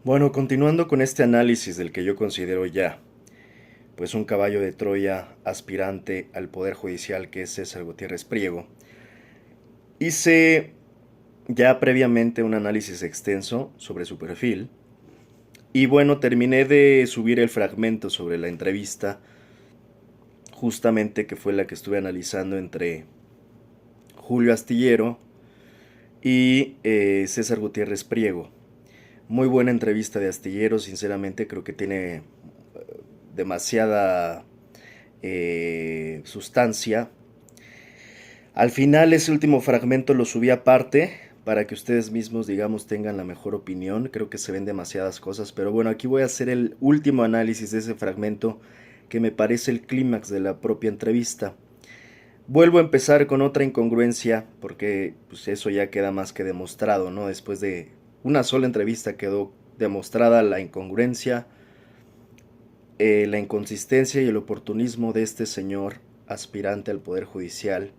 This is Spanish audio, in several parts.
Bueno, continuando con este análisis del que yo considero ya, pues un caballo de Troya aspirante al Poder Judicial, que es César Gutiérrez Priego, hice ya previamente un análisis extenso sobre su perfil y bueno, terminé de subir el fragmento sobre la entrevista, justamente que fue la que estuve analizando entre Julio Astillero y César Gutiérrez Priego. Muy buena entrevista de Astillero, sinceramente creo que tiene demasiada sustancia. Al final ese último fragmento lo subí aparte para que ustedes mismos, digamos, tengan la mejor opinión. Creo que se ven demasiadas cosas, pero bueno, aquí voy a hacer el último análisis de ese fragmento que me parece el clímax de la propia entrevista. Vuelvo a empezar con otra incongruencia, porque pues, eso ya queda más que demostrado, ¿no? Después de una sola entrevista quedó demostrada la incongruencia, la inconsistencia y el oportunismo de este señor aspirante al Poder Judicial,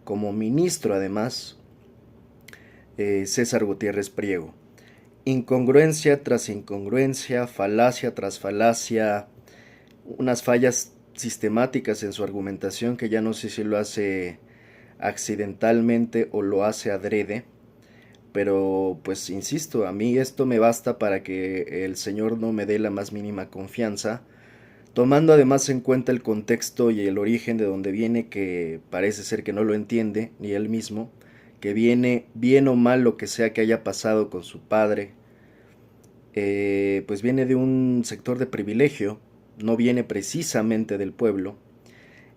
como ministro además, César Gutiérrez Priego. Incongruencia tras incongruencia, falacia tras falacia, unas fallas sistemáticas en su argumentación que ya no sé si lo hace accidentalmente o lo hace adrede, pero pues insisto, a mí esto me basta para que el señor no me dé la más mínima confianza, tomando además en cuenta el contexto y el origen de donde viene, que parece ser que no lo entiende ni él mismo, que viene bien o mal lo que sea que haya pasado con su padre, pues viene de un sector de privilegio, no viene precisamente del pueblo,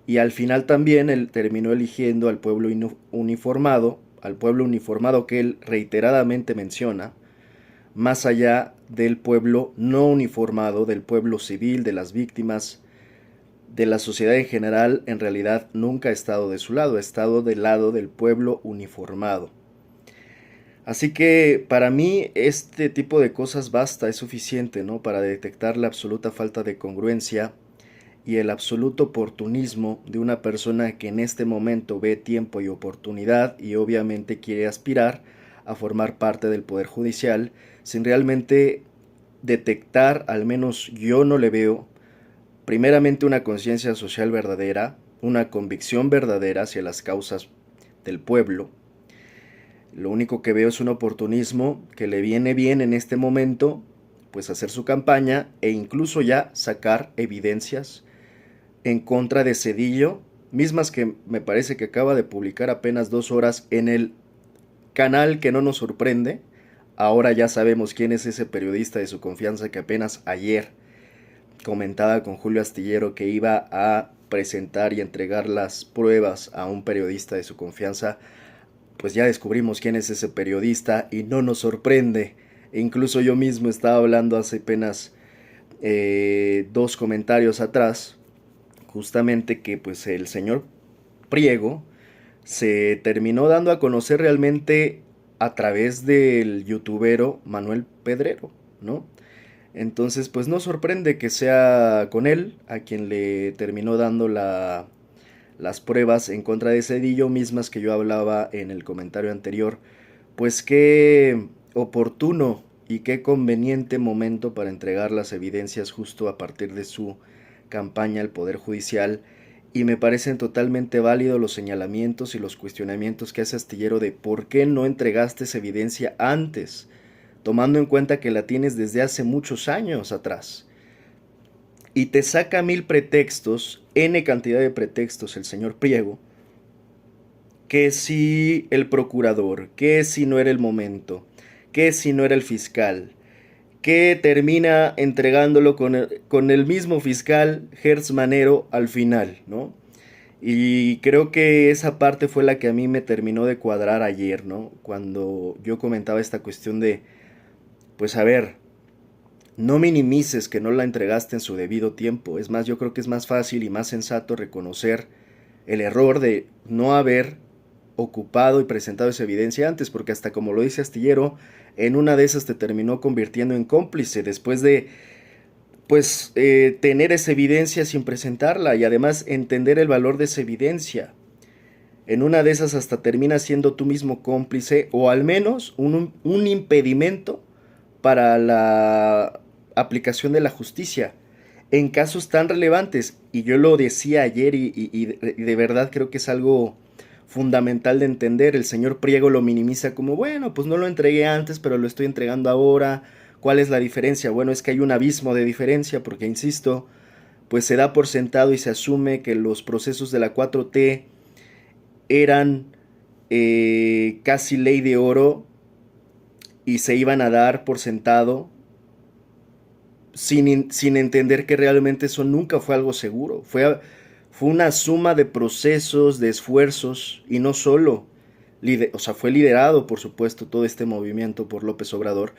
y al final también él terminó eligiendo al pueblo uniformado, al pueblo uniformado que él reiteradamente menciona, más allá del pueblo no uniformado, del pueblo civil, de las víctimas, de la sociedad en general. En realidad nunca ha estado de su lado, ha estado del lado del pueblo uniformado. Así que para mí este tipo de cosas basta, es suficiente, ¿no? Para detectar la absoluta falta de congruencia y el absoluto oportunismo de una persona que en este momento ve tiempo y oportunidad y obviamente quiere aspirar a formar parte del Poder Judicial sin realmente detectar, al menos yo no le veo, primeramente una conciencia social verdadera, una convicción verdadera hacia las causas del pueblo. Lo único que veo es un oportunismo que le viene bien en este momento, pues hacer su campaña e incluso ya sacar evidencias en contra de Cedillo, mismas que me parece que acaba de publicar apenas 2 horas en el canal que no nos sorprende. Ahora ya sabemos quién es ese periodista de su confianza que apenas ayer comentaba con Julio Astillero que iba a presentar y entregar las pruebas a un periodista de su confianza. Pues ya descubrimos quién es ese periodista y no nos sorprende. E incluso yo mismo estaba hablando hace apenas 2 comentarios atrás, justamente que pues el señor Priego se terminó dando a conocer realmente a través del youtubero Manuel Pedrero, ¿no? Entonces, pues no sorprende que sea con él a quien le terminó dando las pruebas en contra de Cedillo, mismas que yo hablaba en el comentario anterior. Pues qué oportuno y qué conveniente momento para entregar las evidencias justo a partir de su campaña al Poder Judicial, y me parecen totalmente válidos los señalamientos y los cuestionamientos que hace Astillero de por qué no entregaste esa evidencia antes, tomando en cuenta que la tienes desde hace muchos años atrás. Y te saca mil pretextos, n cantidad de pretextos el señor Priego, que si el procurador, que si no era el momento, que si no era el fiscal, que termina entregándolo con el mismo fiscal Hertz Manero al final, ¿no? Y creo que esa parte fue la que a mí me terminó de cuadrar ayer, ¿no? Cuando yo comentaba esta cuestión de, pues a ver, no minimices que no la entregaste en su debido tiempo. Es más, yo creo que es más fácil y más sensato reconocer el error de no haber ocupado y presentado esa evidencia antes, porque hasta como lo dice Astillero, en una de esas te terminó convirtiendo en cómplice después de pues tener esa evidencia sin presentarla y además entender el valor de esa evidencia. En una de esas hasta termina siendo tú mismo cómplice o al menos un impedimento para la aplicación de la justicia en casos tan relevantes. Y yo lo decía ayer y de verdad creo que es algo fundamental de entender. El señor Priego lo minimiza como, bueno, pues no lo entregué antes, pero lo estoy entregando ahora. ¿Cuál es la diferencia? Bueno, es que hay un abismo de diferencia porque, insisto, pues se da por sentado y se asume que los procesos de la 4T eran casi ley de oro y se iban a dar por sentado sin entender que realmente eso nunca fue algo seguro. Fue una suma de procesos, de esfuerzos, y no solo, o sea, fue liderado, por supuesto, todo este movimiento por López Obrador,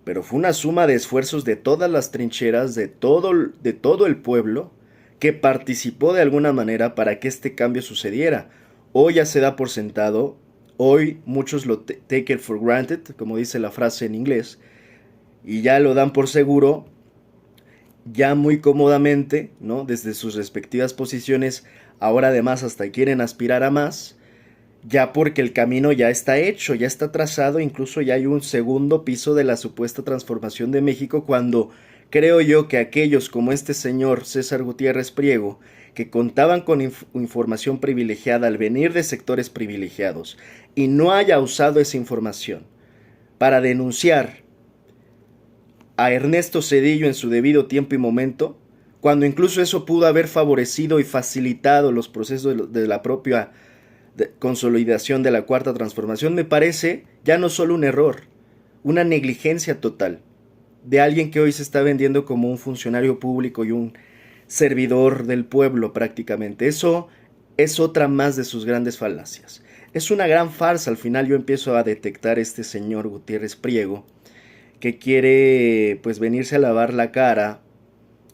pero fue una suma de esfuerzos de todas las trincheras, de todo el pueblo, que participó de alguna manera para que este cambio sucediera. Hoy ya se da por sentado, hoy muchos lo take it for granted, como dice la frase en inglés, y ya lo dan por seguro, ya muy cómodamente, ¿no? Desde sus respectivas posiciones, ahora además hasta quieren aspirar a más, ya porque el camino ya está hecho, ya está trazado, incluso ya hay un segundo piso de la supuesta transformación de México, cuando creo yo que aquellos como este señor César Gutiérrez Priego, que contaban con información privilegiada al venir de sectores privilegiados y no haya usado esa información para denunciar a Ernesto Zedillo en su debido tiempo y momento, cuando incluso eso pudo haber favorecido y facilitado los procesos de la propia consolidación de la cuarta transformación, me parece ya no solo un error, una negligencia total de alguien que hoy se está vendiendo como un funcionario público y un servidor del pueblo prácticamente. Eso es otra más de sus grandes falacias. Es una gran farsa. Al final yo empiezo a detectar este señor Gutiérrez Priego, que quiere pues venirse a lavar la cara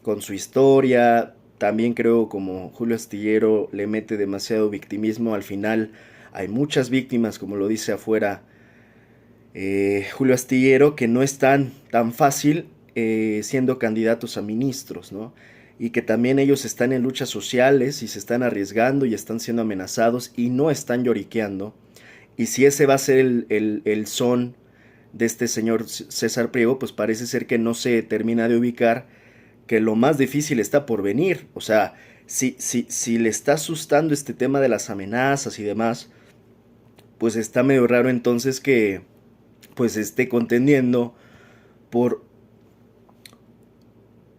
con su historia. También creo, como Julio Astillero le mete demasiado victimismo. Al final hay muchas víctimas, como lo dice afuera Julio Astillero, que no están tan fácil siendo candidatos a ministros, ¿no? Y que también ellos están en luchas sociales y se están arriesgando y están siendo amenazados y no están lloriqueando. Y si ese va a ser el son de este señor César Priego, pues parece ser que no se termina de ubicar que lo más difícil está por venir. O sea, si le está asustando este tema de las amenazas y demás, pues está medio raro entonces que pues esté contendiendo por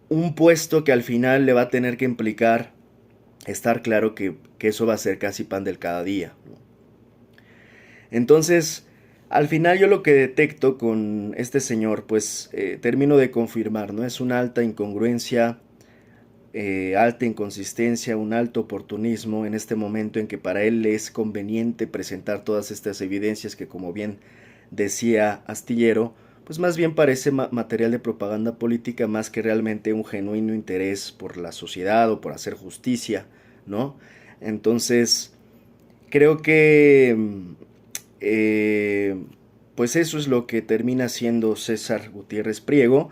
un puesto que al final le va a tener que implicar estar claro que eso va a ser casi pan del cada día, ¿no? Entonces, al final yo lo que detecto con este señor, pues termino de confirmar, ¿no? Es una alta incongruencia, alta inconsistencia, un alto oportunismo en este momento en que para él le es conveniente presentar todas estas evidencias que, como bien decía Astillero, pues más bien parece material de propaganda política más que realmente un genuino interés por la sociedad o por hacer justicia, ¿no? Entonces, creo que pues eso es lo que termina siendo César Gutiérrez Priego,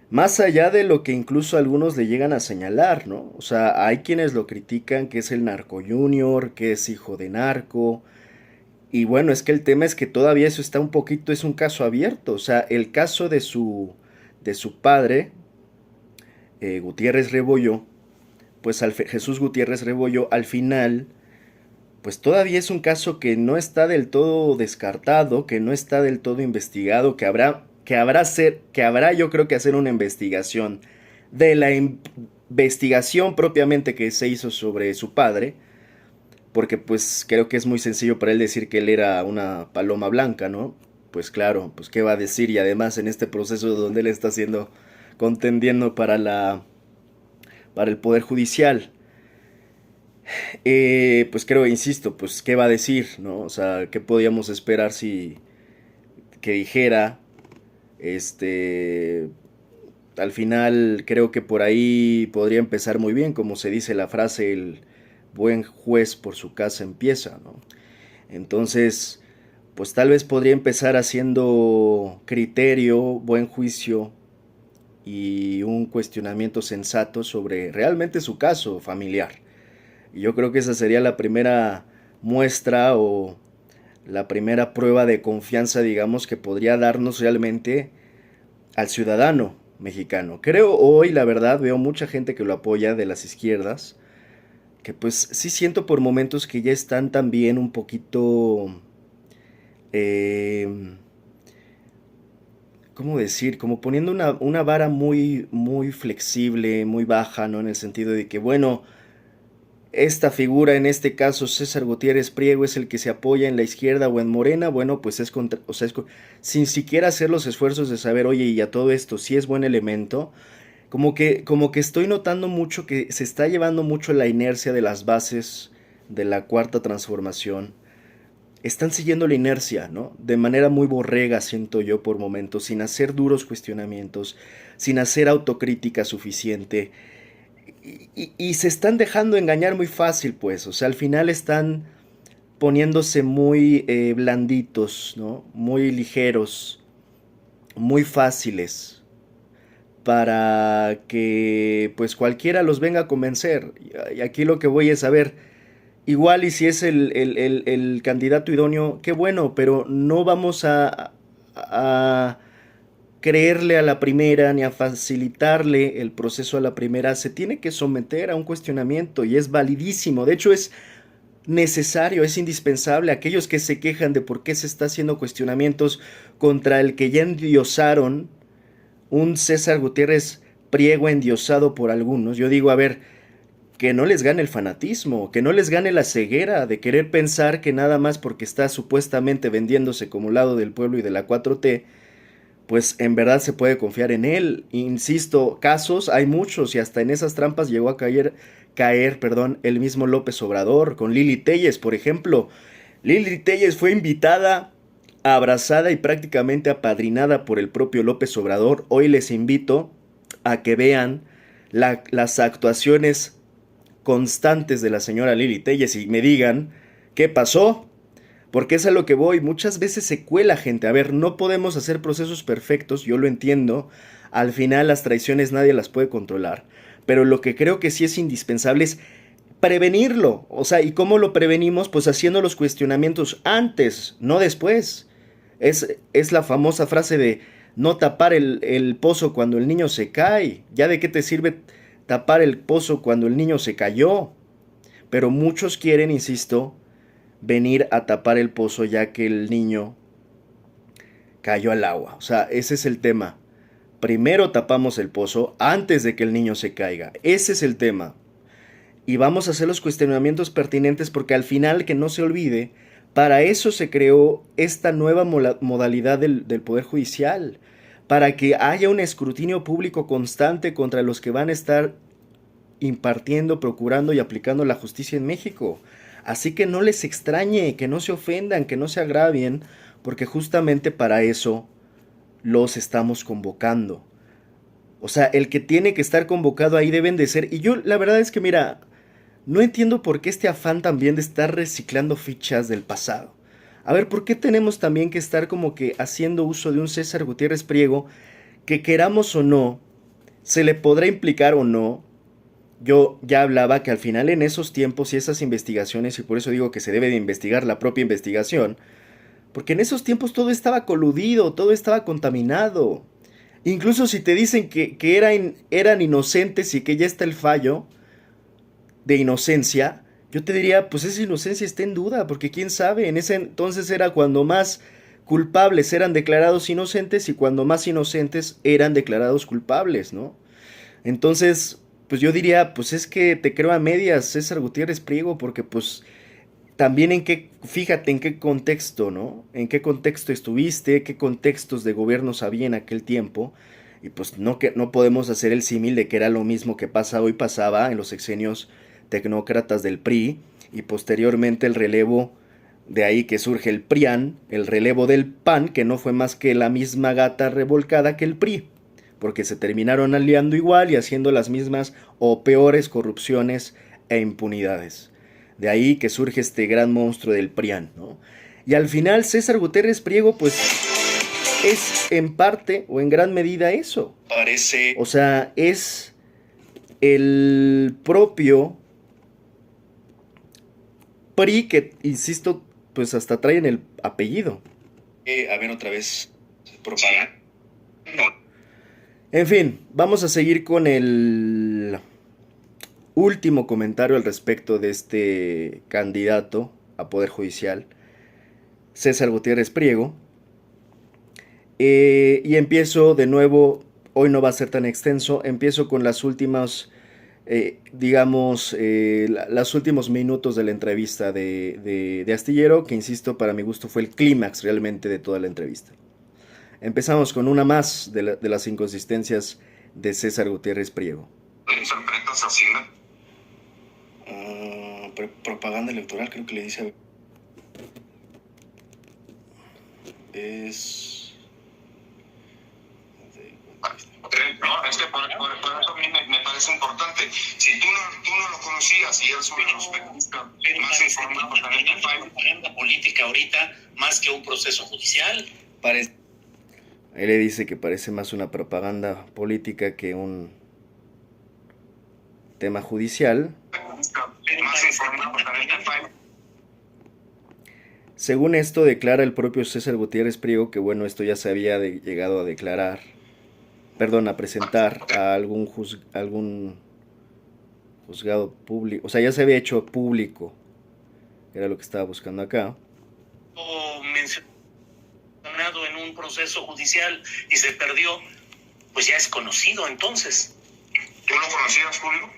más allá de lo que incluso algunos le llegan a señalar, ¿no? O sea, hay quienes lo critican, que es el narco junior, que es hijo de narco, y bueno, es que el tema es que todavía eso está un poquito, es un caso abierto. O sea, el caso de su padre, Gutiérrez Rebollo, pues Jesús Gutiérrez Rebollo, al final, pues todavía es un caso que no está del todo descartado, que no está del todo investigado, que habrá yo creo que hacer una investigación de la investigación propiamente que se hizo sobre su padre, porque pues creo que es muy sencillo para él decir que él era una paloma blanca, ¿no? Pues claro, pues qué va a decir, y además en este proceso donde él está haciendo, contendiendo para el poder judicial, pues creo, insisto, pues qué va a decir, ¿no? O sea, qué podíamos esperar si que dijera, este, al final creo que por ahí podría empezar muy bien, como se dice la frase, el buen juez por su casa empieza, ¿no? Entonces, pues tal vez podría empezar haciendo criterio, buen juicio y un cuestionamiento sensato sobre realmente su caso familiar. Y yo creo que esa sería la primera muestra o la primera prueba de confianza, digamos, que podría darnos realmente al ciudadano mexicano. Creo hoy, la verdad, veo mucha gente que lo apoya de las izquierdas, que pues sí siento por momentos que ya están también un poquito, eh, ¿cómo decir? Como poniendo una vara muy, muy flexible, muy baja, ¿no? En el sentido de que, bueno, esta figura, en este caso César Gutiérrez Priego, es el que se apoya en la izquierda o en Morena, bueno, pues es contra, o sea, sin siquiera hacer los esfuerzos de saber, oye, y a todo esto, si es buen elemento, como que estoy notando mucho que se está llevando mucho la inercia de las bases de la cuarta transformación. Están siguiendo la inercia, ¿no? De manera muy borrega, siento yo por momentos, sin hacer duros cuestionamientos, sin hacer autocrítica suficiente. Y se están dejando engañar muy fácil, pues. O sea, al final están poniéndose muy blanditos, ¿no? Muy ligeros, muy fáciles, para que pues cualquiera los venga a convencer. Y aquí lo que voy es a ver, igual y si es el candidato idóneo, qué bueno, pero no vamos a creerle a la primera ni a facilitarle el proceso a la primera. Se tiene que someter a un cuestionamiento y es validísimo. De hecho, es necesario, es indispensable. Aquellos que se quejan de por qué se está haciendo cuestionamientos contra el que ya endiosaron, un César Gutiérrez Priego endiosado por algunos, yo digo, a ver, que no les gane el fanatismo, que no les gane la ceguera de querer pensar que nada más porque está supuestamente vendiéndose como lado del pueblo y de la 4T, pues en verdad se puede confiar en él. Insisto, casos hay muchos y hasta en esas trampas llegó a caer, el mismo López Obrador, con Lili Telles, por ejemplo. Lili Telles fue invitada, abrazada y prácticamente apadrinada por el propio López Obrador. Hoy les invito a que vean las actuaciones constantes de la señora Lili Telles y me digan qué pasó. Porque es a lo que voy, muchas veces se cuela gente. A ver, no podemos hacer procesos perfectos, yo lo entiendo. Al final las traiciones nadie las puede controlar. Pero lo que creo que sí es indispensable es prevenirlo. O sea, ¿y cómo lo prevenimos? Pues haciendo los cuestionamientos antes, no después. Es la famosa frase de no tapar el pozo cuando el niño se cae. ¿Ya de qué te sirve tapar el pozo cuando el niño se cayó? Pero muchos quieren, insisto, venir a tapar el pozo ya que el niño cayó al agua. O sea, ese es el tema. Primero tapamos el pozo antes de que el niño se caiga. Ese es el tema. Y vamos a hacer los cuestionamientos pertinentes porque al final, que no se olvide, para eso se creó esta nueva modalidad del Poder Judicial. Para que haya un escrutinio público constante contra los que van a estar impartiendo, procurando y aplicando la justicia en México. Así que no les extrañe, que no se ofendan, que no se agravien, porque justamente para eso los estamos convocando. O sea, el que tiene que estar convocado ahí deben de ser. Y yo la verdad es que mira, no entiendo por qué este afán también de estar reciclando fichas del pasado. A ver, ¿por qué tenemos también que estar como que haciendo uso de un César Gutiérrez Priego que queramos o no, se le podrá implicar o no? Yo ya hablaba que al final en esos tiempos y esas investigaciones, y por eso digo que se debe de investigar la propia investigación, porque en esos tiempos todo estaba coludido, todo estaba contaminado. Incluso si te dicen que eran inocentes y que ya está el fallo de inocencia, yo te diría, pues esa inocencia está en duda, porque quién sabe, en ese entonces era cuando más culpables eran declarados inocentes y cuando más inocentes eran declarados culpables, ¿no? Entonces, pues yo diría, pues es que te creo a medias, César Gutiérrez Priego, porque pues también fíjate en qué contexto, ¿no? En qué contexto estuviste, qué contextos de gobiernos había en aquel tiempo, y pues no, que, no podemos hacer el símil de que era lo mismo que pasa hoy, pasaba en los sexenios tecnócratas del PRI, y posteriormente el relevo, de ahí que surge el PRIAN, el relevo del PAN, que no fue más que la misma gata revolcada que el PRI, porque se terminaron aliando igual y haciendo las mismas o peores corrupciones e impunidades. De ahí que surge este gran monstruo del PRIAN, ¿no? Y al final César Gutiérrez Priego, pues es en parte o en gran medida eso. Parece. O sea, es el propio PRI que, insisto, pues hasta traen el apellido. A ver otra vez. Propaganda. No. En fin, vamos a seguir con el último comentario al respecto de este candidato a Poder Judicial, César Gutiérrez Priego. Y empiezo de nuevo, hoy no va a ser tan extenso, empiezo con las últimas, los últimos minutos de la entrevista de Astillero, que insisto, para mi gusto fue el clímax realmente de toda la entrevista. Empezamos con una más de las inconsistencias de César Gutiérrez Priego. ¿Interpretas así, no? Propaganda electoral, creo que le dice. Es. No, es que por eso a mí me parece importante. Si tú no lo conocías y eres uno de los periodistas más informados en este país. Agenda política ahorita más que un proceso judicial. Él le dice que parece más una propaganda política que un tema judicial. Más informados en este país. Según esto declara el propio César Gutiérrez Priego que bueno, esto ya se había llegado a declarar, a presentar a algún juzgado público, o sea, ya se había hecho público, era lo que estaba buscando acá. Mencionado en un proceso judicial y se perdió, pues ya es conocido entonces. ¿Tú lo conocías, Julio?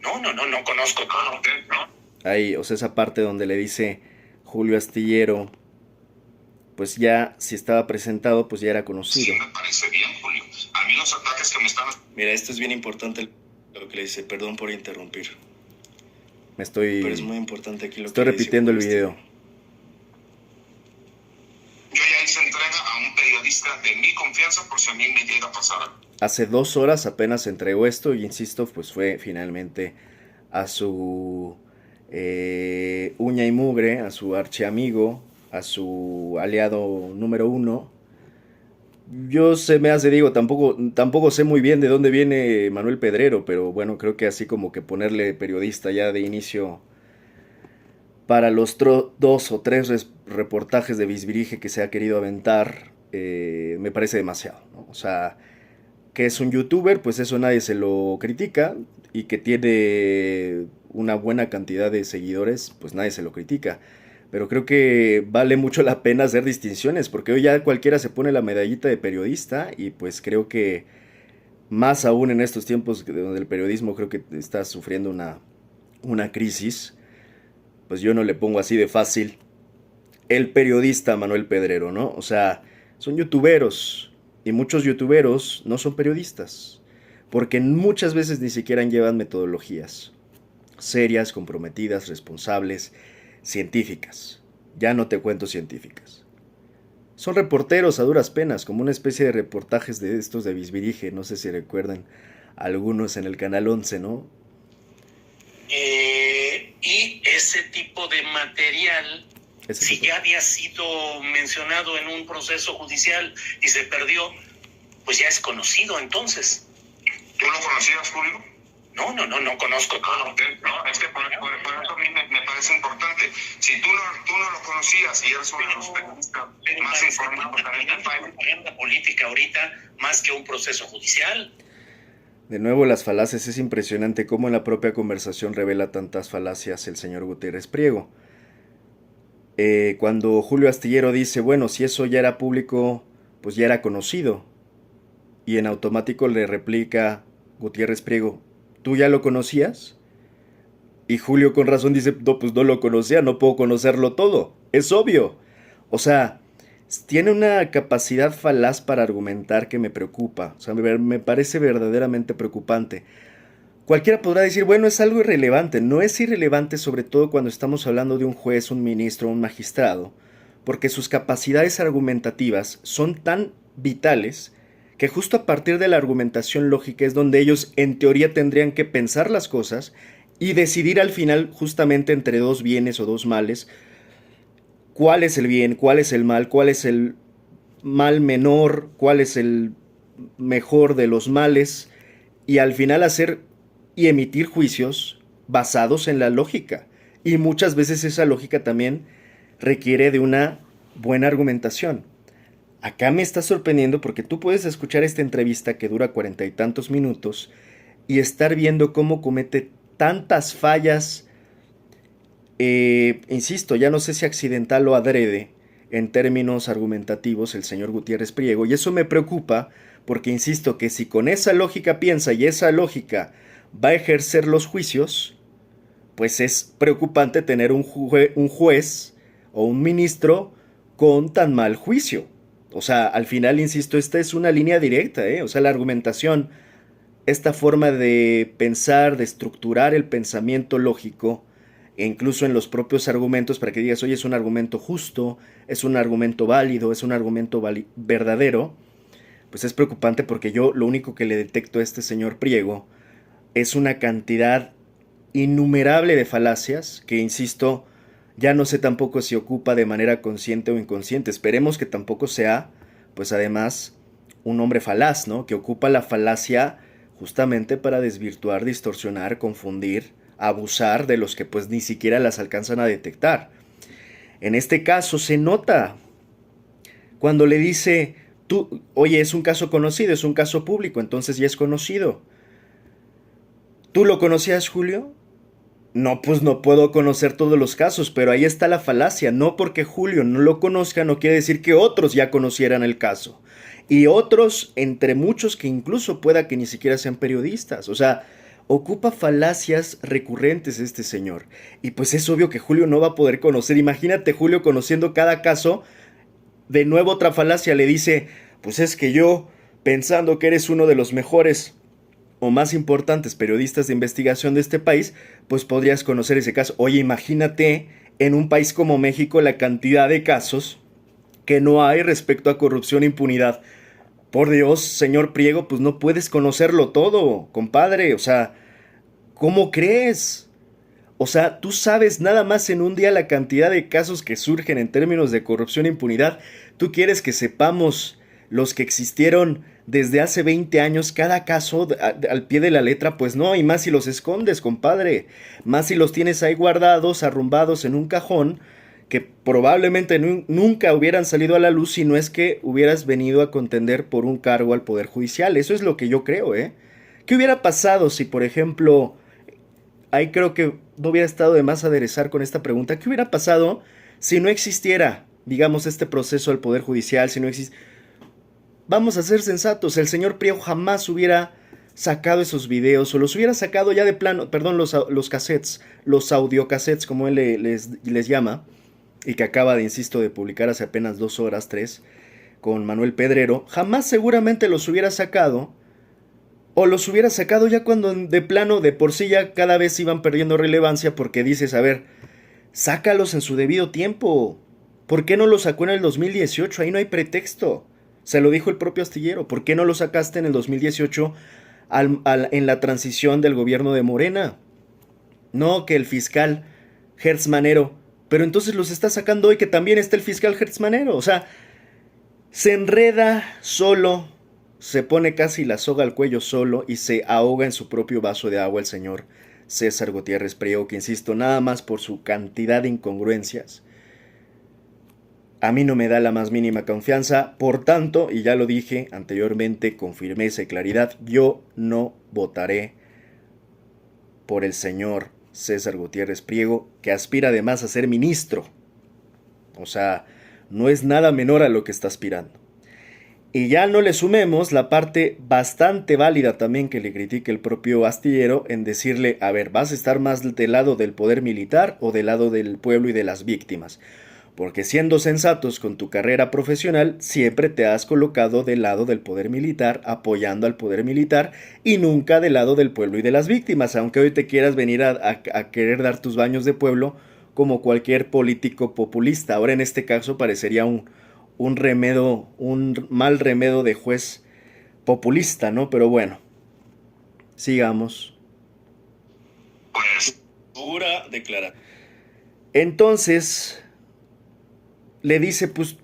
No conozco todo. ¿No? Ahí, o sea, esa parte donde le dice Julio Astillero, pues ya, si estaba presentado, pues ya era conocido. Sí, me parece bien, Julio. A mí los ataques que me están... Mira, esto es bien importante lo que le dice, perdón por interrumpir. Pero es muy importante aquí lo estoy que repitiendo dice el video. Yo ya hice entrega a un periodista de mi confianza por si a mí me llega a pasar. Hace 2 horas apenas entregó esto y insisto, pues fue finalmente a su uña y mugre, a su archiamigo, a su aliado número 1. Yo tampoco sé muy bien de dónde viene Manuel Pedrero, pero bueno, creo que así como que ponerle periodista ya de inicio para los 2 o 3 reportajes de Bisbirige que se ha querido aventar, me parece demasiado, ¿no? O sea, que es un youtuber, pues eso nadie se lo critica, y que tiene una buena cantidad de seguidores, pues nadie se lo critica. Pero creo que vale mucho la pena hacer distinciones, porque hoy ya cualquiera se pone la medallita de periodista, y pues creo que más aún en estos tiempos donde el periodismo creo que está sufriendo una crisis, pues yo no le pongo así de fácil el periodista Manuel Pedrero, ¿no? O sea, son youtuberos, y muchos youtuberos no son periodistas, porque muchas veces ni siquiera llevan metodologías serias, comprometidas, responsables, científicas. Ya no te cuento científicas. Son reporteros a duras penas, como una especie de reportajes de estos de Bisbirige, no sé si recuerdan algunos en el Canal 11, ¿no? Y ese tipo de material, si ya había sido mencionado en un proceso judicial y se perdió, pues ya es conocido entonces. ¿Tú lo conocías, Julio? No conozco todo. No, es que por eso a mí me parece importante. Si tú no lo conocías y eres uno de los periodistas más informados en este país. Agenda política ahorita más que un proceso judicial. De nuevo las falacias, es impresionante cómo en la propia conversación revela tantas falacias el señor Gutiérrez Priego. Cuando Julio Astillero dice, bueno, si eso ya era público, pues ya era conocido. Y en automático le replica Gutiérrez Priego, ¿tú ya lo conocías? Y Julio con razón dice, no, pues no lo conocía, no puedo conocerlo todo. Es obvio. O sea, tiene una capacidad falaz para argumentar que me preocupa. O sea, me parece verdaderamente preocupante. Cualquiera podrá decir, bueno, es algo irrelevante. No es irrelevante, sobre todo cuando estamos hablando de un juez, un ministro, un magistrado, porque sus capacidades argumentativas son tan vitales que justo a partir de la argumentación lógica es donde ellos en teoría tendrían que pensar las cosas y decidir al final justamente entre 2 bienes o 2 males, cuál es el bien, cuál es el mal, cuál es el mal menor, cuál es el mejor de los males, y al final hacer y emitir juicios basados en la lógica. Y muchas veces esa lógica también requiere de una buena argumentación. acá me está sorprendiendo porque tú puedes escuchar esta entrevista que dura 40 y tantos minutos y estar viendo cómo comete tantas fallas, insisto, ya no sé si accidental o adrede, en términos argumentativos, el señor Gutiérrez Priego, y eso me preocupa porque insisto que si con esa lógica piensa y esa lógica va a ejercer los juicios, pues es preocupante tener un juez o un ministro con tan mal juicio. O sea, al final, insisto, esta es una línea directa, ¿eh? O sea, la argumentación, esta forma de pensar, de estructurar el pensamiento lógico, e incluso en los propios argumentos, para que digas, oye, es un argumento justo, es un argumento válido, es un argumento verdadero, pues es preocupante porque yo lo único que le detecto a este señor Priego es una cantidad innumerable de falacias que, insisto, ya no sé tampoco si ocupa de manera consciente o inconsciente. Esperemos que tampoco sea, pues además, un hombre falaz, ¿no? Que ocupa la falacia justamente para desvirtuar, distorsionar, confundir, abusar de los que pues ni siquiera las alcanzan a detectar. En este caso se nota cuando le dice, tú, oye, es un caso conocido, es un caso público, entonces ya es conocido. ¿Tú lo conocías, Julio? No, pues no puedo conocer todos los casos, pero ahí está la falacia. No porque Julio no lo conozca no quiere decir que otros ya conocieran el caso. Y otros, entre muchos que incluso pueda que ni siquiera sean periodistas. O sea, ocupa falacias recurrentes este señor. Y pues es obvio que Julio no va a poder conocer. Imagínate Julio conociendo cada caso. De nuevo otra falacia le dice, pues es que yo, pensando que eres uno de los mejores o más importantes periodistas de investigación de este país, pues podrías conocer ese caso. Oye, imagínate en un país como México la cantidad de casos que no hay respecto a corrupción e impunidad. Por Dios, señor Priego, pues no puedes conocerlo todo, compadre. O sea, ¿cómo crees? O sea, tú sabes nada más en un día la cantidad de casos que surgen en términos de corrupción e impunidad. ¿Tú quieres que sepamos los que existieron desde hace 20 años, cada caso al pie de la letra? Pues no, y más si los escondes, compadre. Más si los tienes ahí guardados, arrumbados en un cajón, que probablemente nunca hubieran salido a la luz si no es que hubieras venido a contender por un cargo al Poder Judicial. Eso es lo que yo creo, ¿eh? ¿Qué hubiera pasado si, por ejemplo, ahí creo que no hubiera estado de más aderezar con esta pregunta, ¿qué hubiera pasado si no existiera, digamos, este proceso al Poder Judicial, si no existe... Vamos a ser sensatos, el señor Priego jamás hubiera sacado esos videos, o los hubiera sacado ya de plano, perdón, los cassettes, los audiocassettes, como él les llama, y que acaba de, insisto, de publicar hace apenas 2 horas, 3, con Manuel Pedrero, jamás seguramente los hubiera sacado, o los hubiera sacado ya cuando de plano, de por sí ya cada vez iban perdiendo relevancia, porque dices, a ver, sácalos en su debido tiempo. ¿Por qué no los sacó en el 2018? Ahí no hay pretexto. Se lo dijo el propio Astillero. ¿Por qué no lo sacaste en el 2018 en la transición del gobierno de Morena? No, que el fiscal Hertz Manero. Pero entonces los está sacando hoy que también está el fiscal Hertz Manero. O sea, se enreda solo, se pone casi la soga al cuello solo y se ahoga en su propio vaso de agua el señor César Gutiérrez Priego, que insisto, nada más por su cantidad de incongruencias, a mí no me da la más mínima confianza. Por tanto, y ya lo dije anteriormente con firmeza y claridad, yo no votaré por el señor César Gutiérrez Priego, que aspira además a ser ministro. O sea, no es nada menor a lo que está aspirando. Y ya no le sumemos la parte bastante válida también que le critique el propio Astillero en decirle, a ver, ¿vas a estar más del lado del poder militar o del lado del pueblo y de las víctimas? Porque siendo sensatos con tu carrera profesional, siempre te has colocado del lado del poder militar, apoyando al poder militar, y nunca del lado del pueblo y de las víctimas, aunque hoy te quieras venir a querer dar tus baños de pueblo como cualquier político populista. Ahora en este caso parecería un mal remedio de juez populista, ¿no? Pero bueno, sigamos. Pues, pura declaración. Entonces le dice, pues,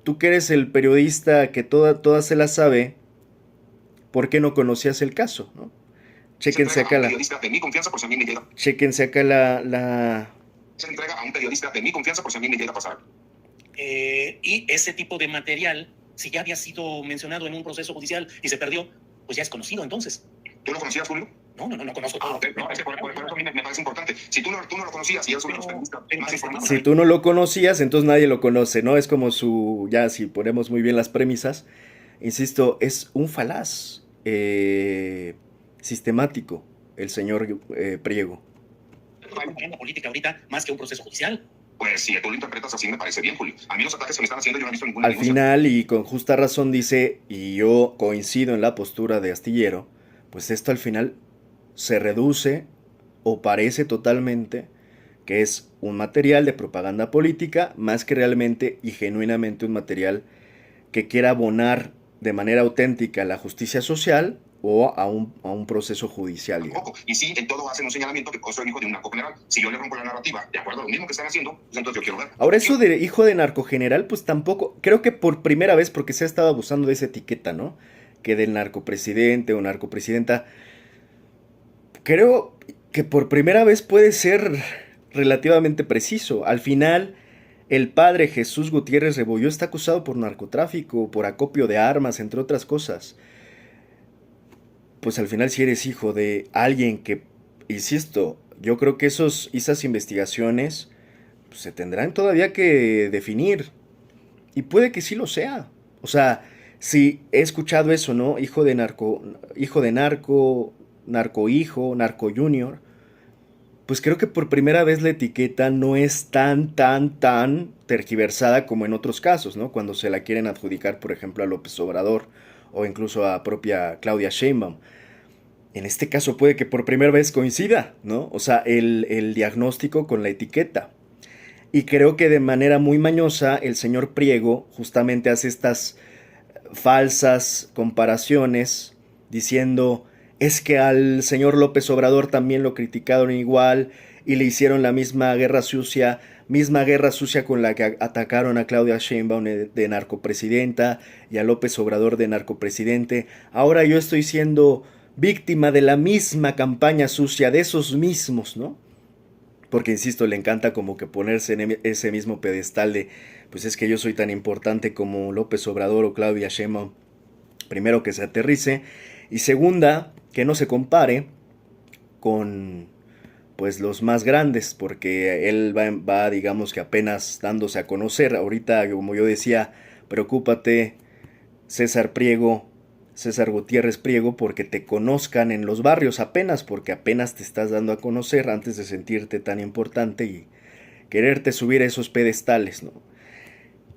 tú que eres el periodista que toda se la sabe, ¿por qué no conocías el caso? ¿No? Chéquense acá la... de mi confianza por si a mí me llega. Chéquense acá la... Se entrega a un periodista de mi confianza por si a mí me llega a pasar. Y ese tipo de material si ya había sido mencionado en un proceso judicial y se perdió, pues ya es conocido entonces. ¿Tú lo conocías, Julio? No conozco todo. Okay. No, es que por eso a mí me parece importante. Si tú no lo conocías y eres uno de los periodistas más informados. Si tú no lo conocías, entonces nadie lo conoce, ¿no? Es como ya si ponemos muy bien las premisas, insisto, es un falaz sistemático el señor Priego. Una política ahorita más que un proceso judicial. Pues si tú lo interpretas así me parece bien, Julio. A mí los ataques que me están haciendo yo no he visto ningún... Al final, y con justa razón dice, y yo coincido en la postura de Astillero, pues esto al final se reduce o parece totalmente que es un material de propaganda política más que realmente y genuinamente un material que quiera abonar de manera auténtica la justicia social o a un proceso judicial. Y sí, en todo hacen un señalamiento que soy hijo de un narcogeneral. Si yo le rompo la narrativa, de acuerdo a lo mismo que están haciendo, pues entonces yo quiero ver. Ahora, eso de hijo de narcogeneral, pues tampoco, creo que por primera vez, porque se ha estado abusando de esa etiqueta, ¿no? Que del narcopresidente o narcopresidenta. Creo que por primera vez puede ser relativamente preciso. Al final, el padre Jesús Gutiérrez Rebolló está acusado por narcotráfico, por acopio de armas, entre otras cosas. Pues al final, si eres hijo de alguien que, insisto, yo creo que esas investigaciones pues, se tendrán todavía que definir. Y puede que sí lo sea. O sea, si he escuchado eso, ¿no? Hijo de narco, narco junior. Pues creo que por primera vez la etiqueta no es tan tergiversada como en otros casos, ¿no? Cuando se la quieren adjudicar, por ejemplo, a López Obrador o incluso a propia Claudia Sheinbaum. En este caso puede que por primera vez coincida, ¿no? O sea, el diagnóstico con la etiqueta. Y creo que de manera muy mañosa el señor Priego justamente hace estas falsas comparaciones diciendo, es que al señor López Obrador también lo criticaron igual y le hicieron la misma guerra sucia con la que atacaron a Claudia Sheinbaum de narcopresidenta y a López Obrador de narcopresidente. Ahora yo estoy siendo víctima de la misma campaña sucia de esos mismos, ¿no? Porque, insisto, le encanta como que ponerse en ese mismo pedestal de, pues es que yo soy tan importante como López Obrador o Claudia Sheinbaum. Primero, que se aterrice. Y segunda, que no se compare con, pues, los más grandes, porque él va, digamos que apenas dándose a conocer. Ahorita, como yo decía, preocúpate, César Gutiérrez Priego, porque te conozcan en los barrios apenas, porque apenas te estás dando a conocer antes de sentirte tan importante y quererte subir a esos pedestales, ¿no?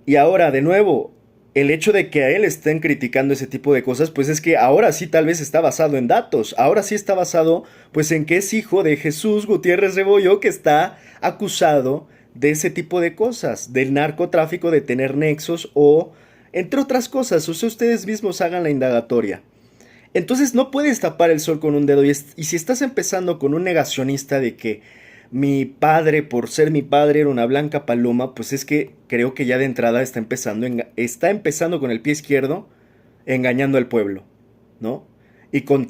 Y ahora, de nuevo, el hecho de que a él estén criticando ese tipo de cosas, pues es que ahora sí tal vez está basado en datos, ahora sí está basado pues en que es hijo de Jesús Gutiérrez Rebolló que está acusado de ese tipo de cosas, del narcotráfico, de tener nexos o entre otras cosas. O sea, ustedes mismos hagan la indagatoria. Entonces no puedes tapar el sol con un dedo. Y si estás empezando con un negacionista de que mi padre, por ser mi padre, era una blanca paloma, pues es que creo que ya de entrada está empezando con el pie izquierdo, engañando al pueblo, ¿no? Y con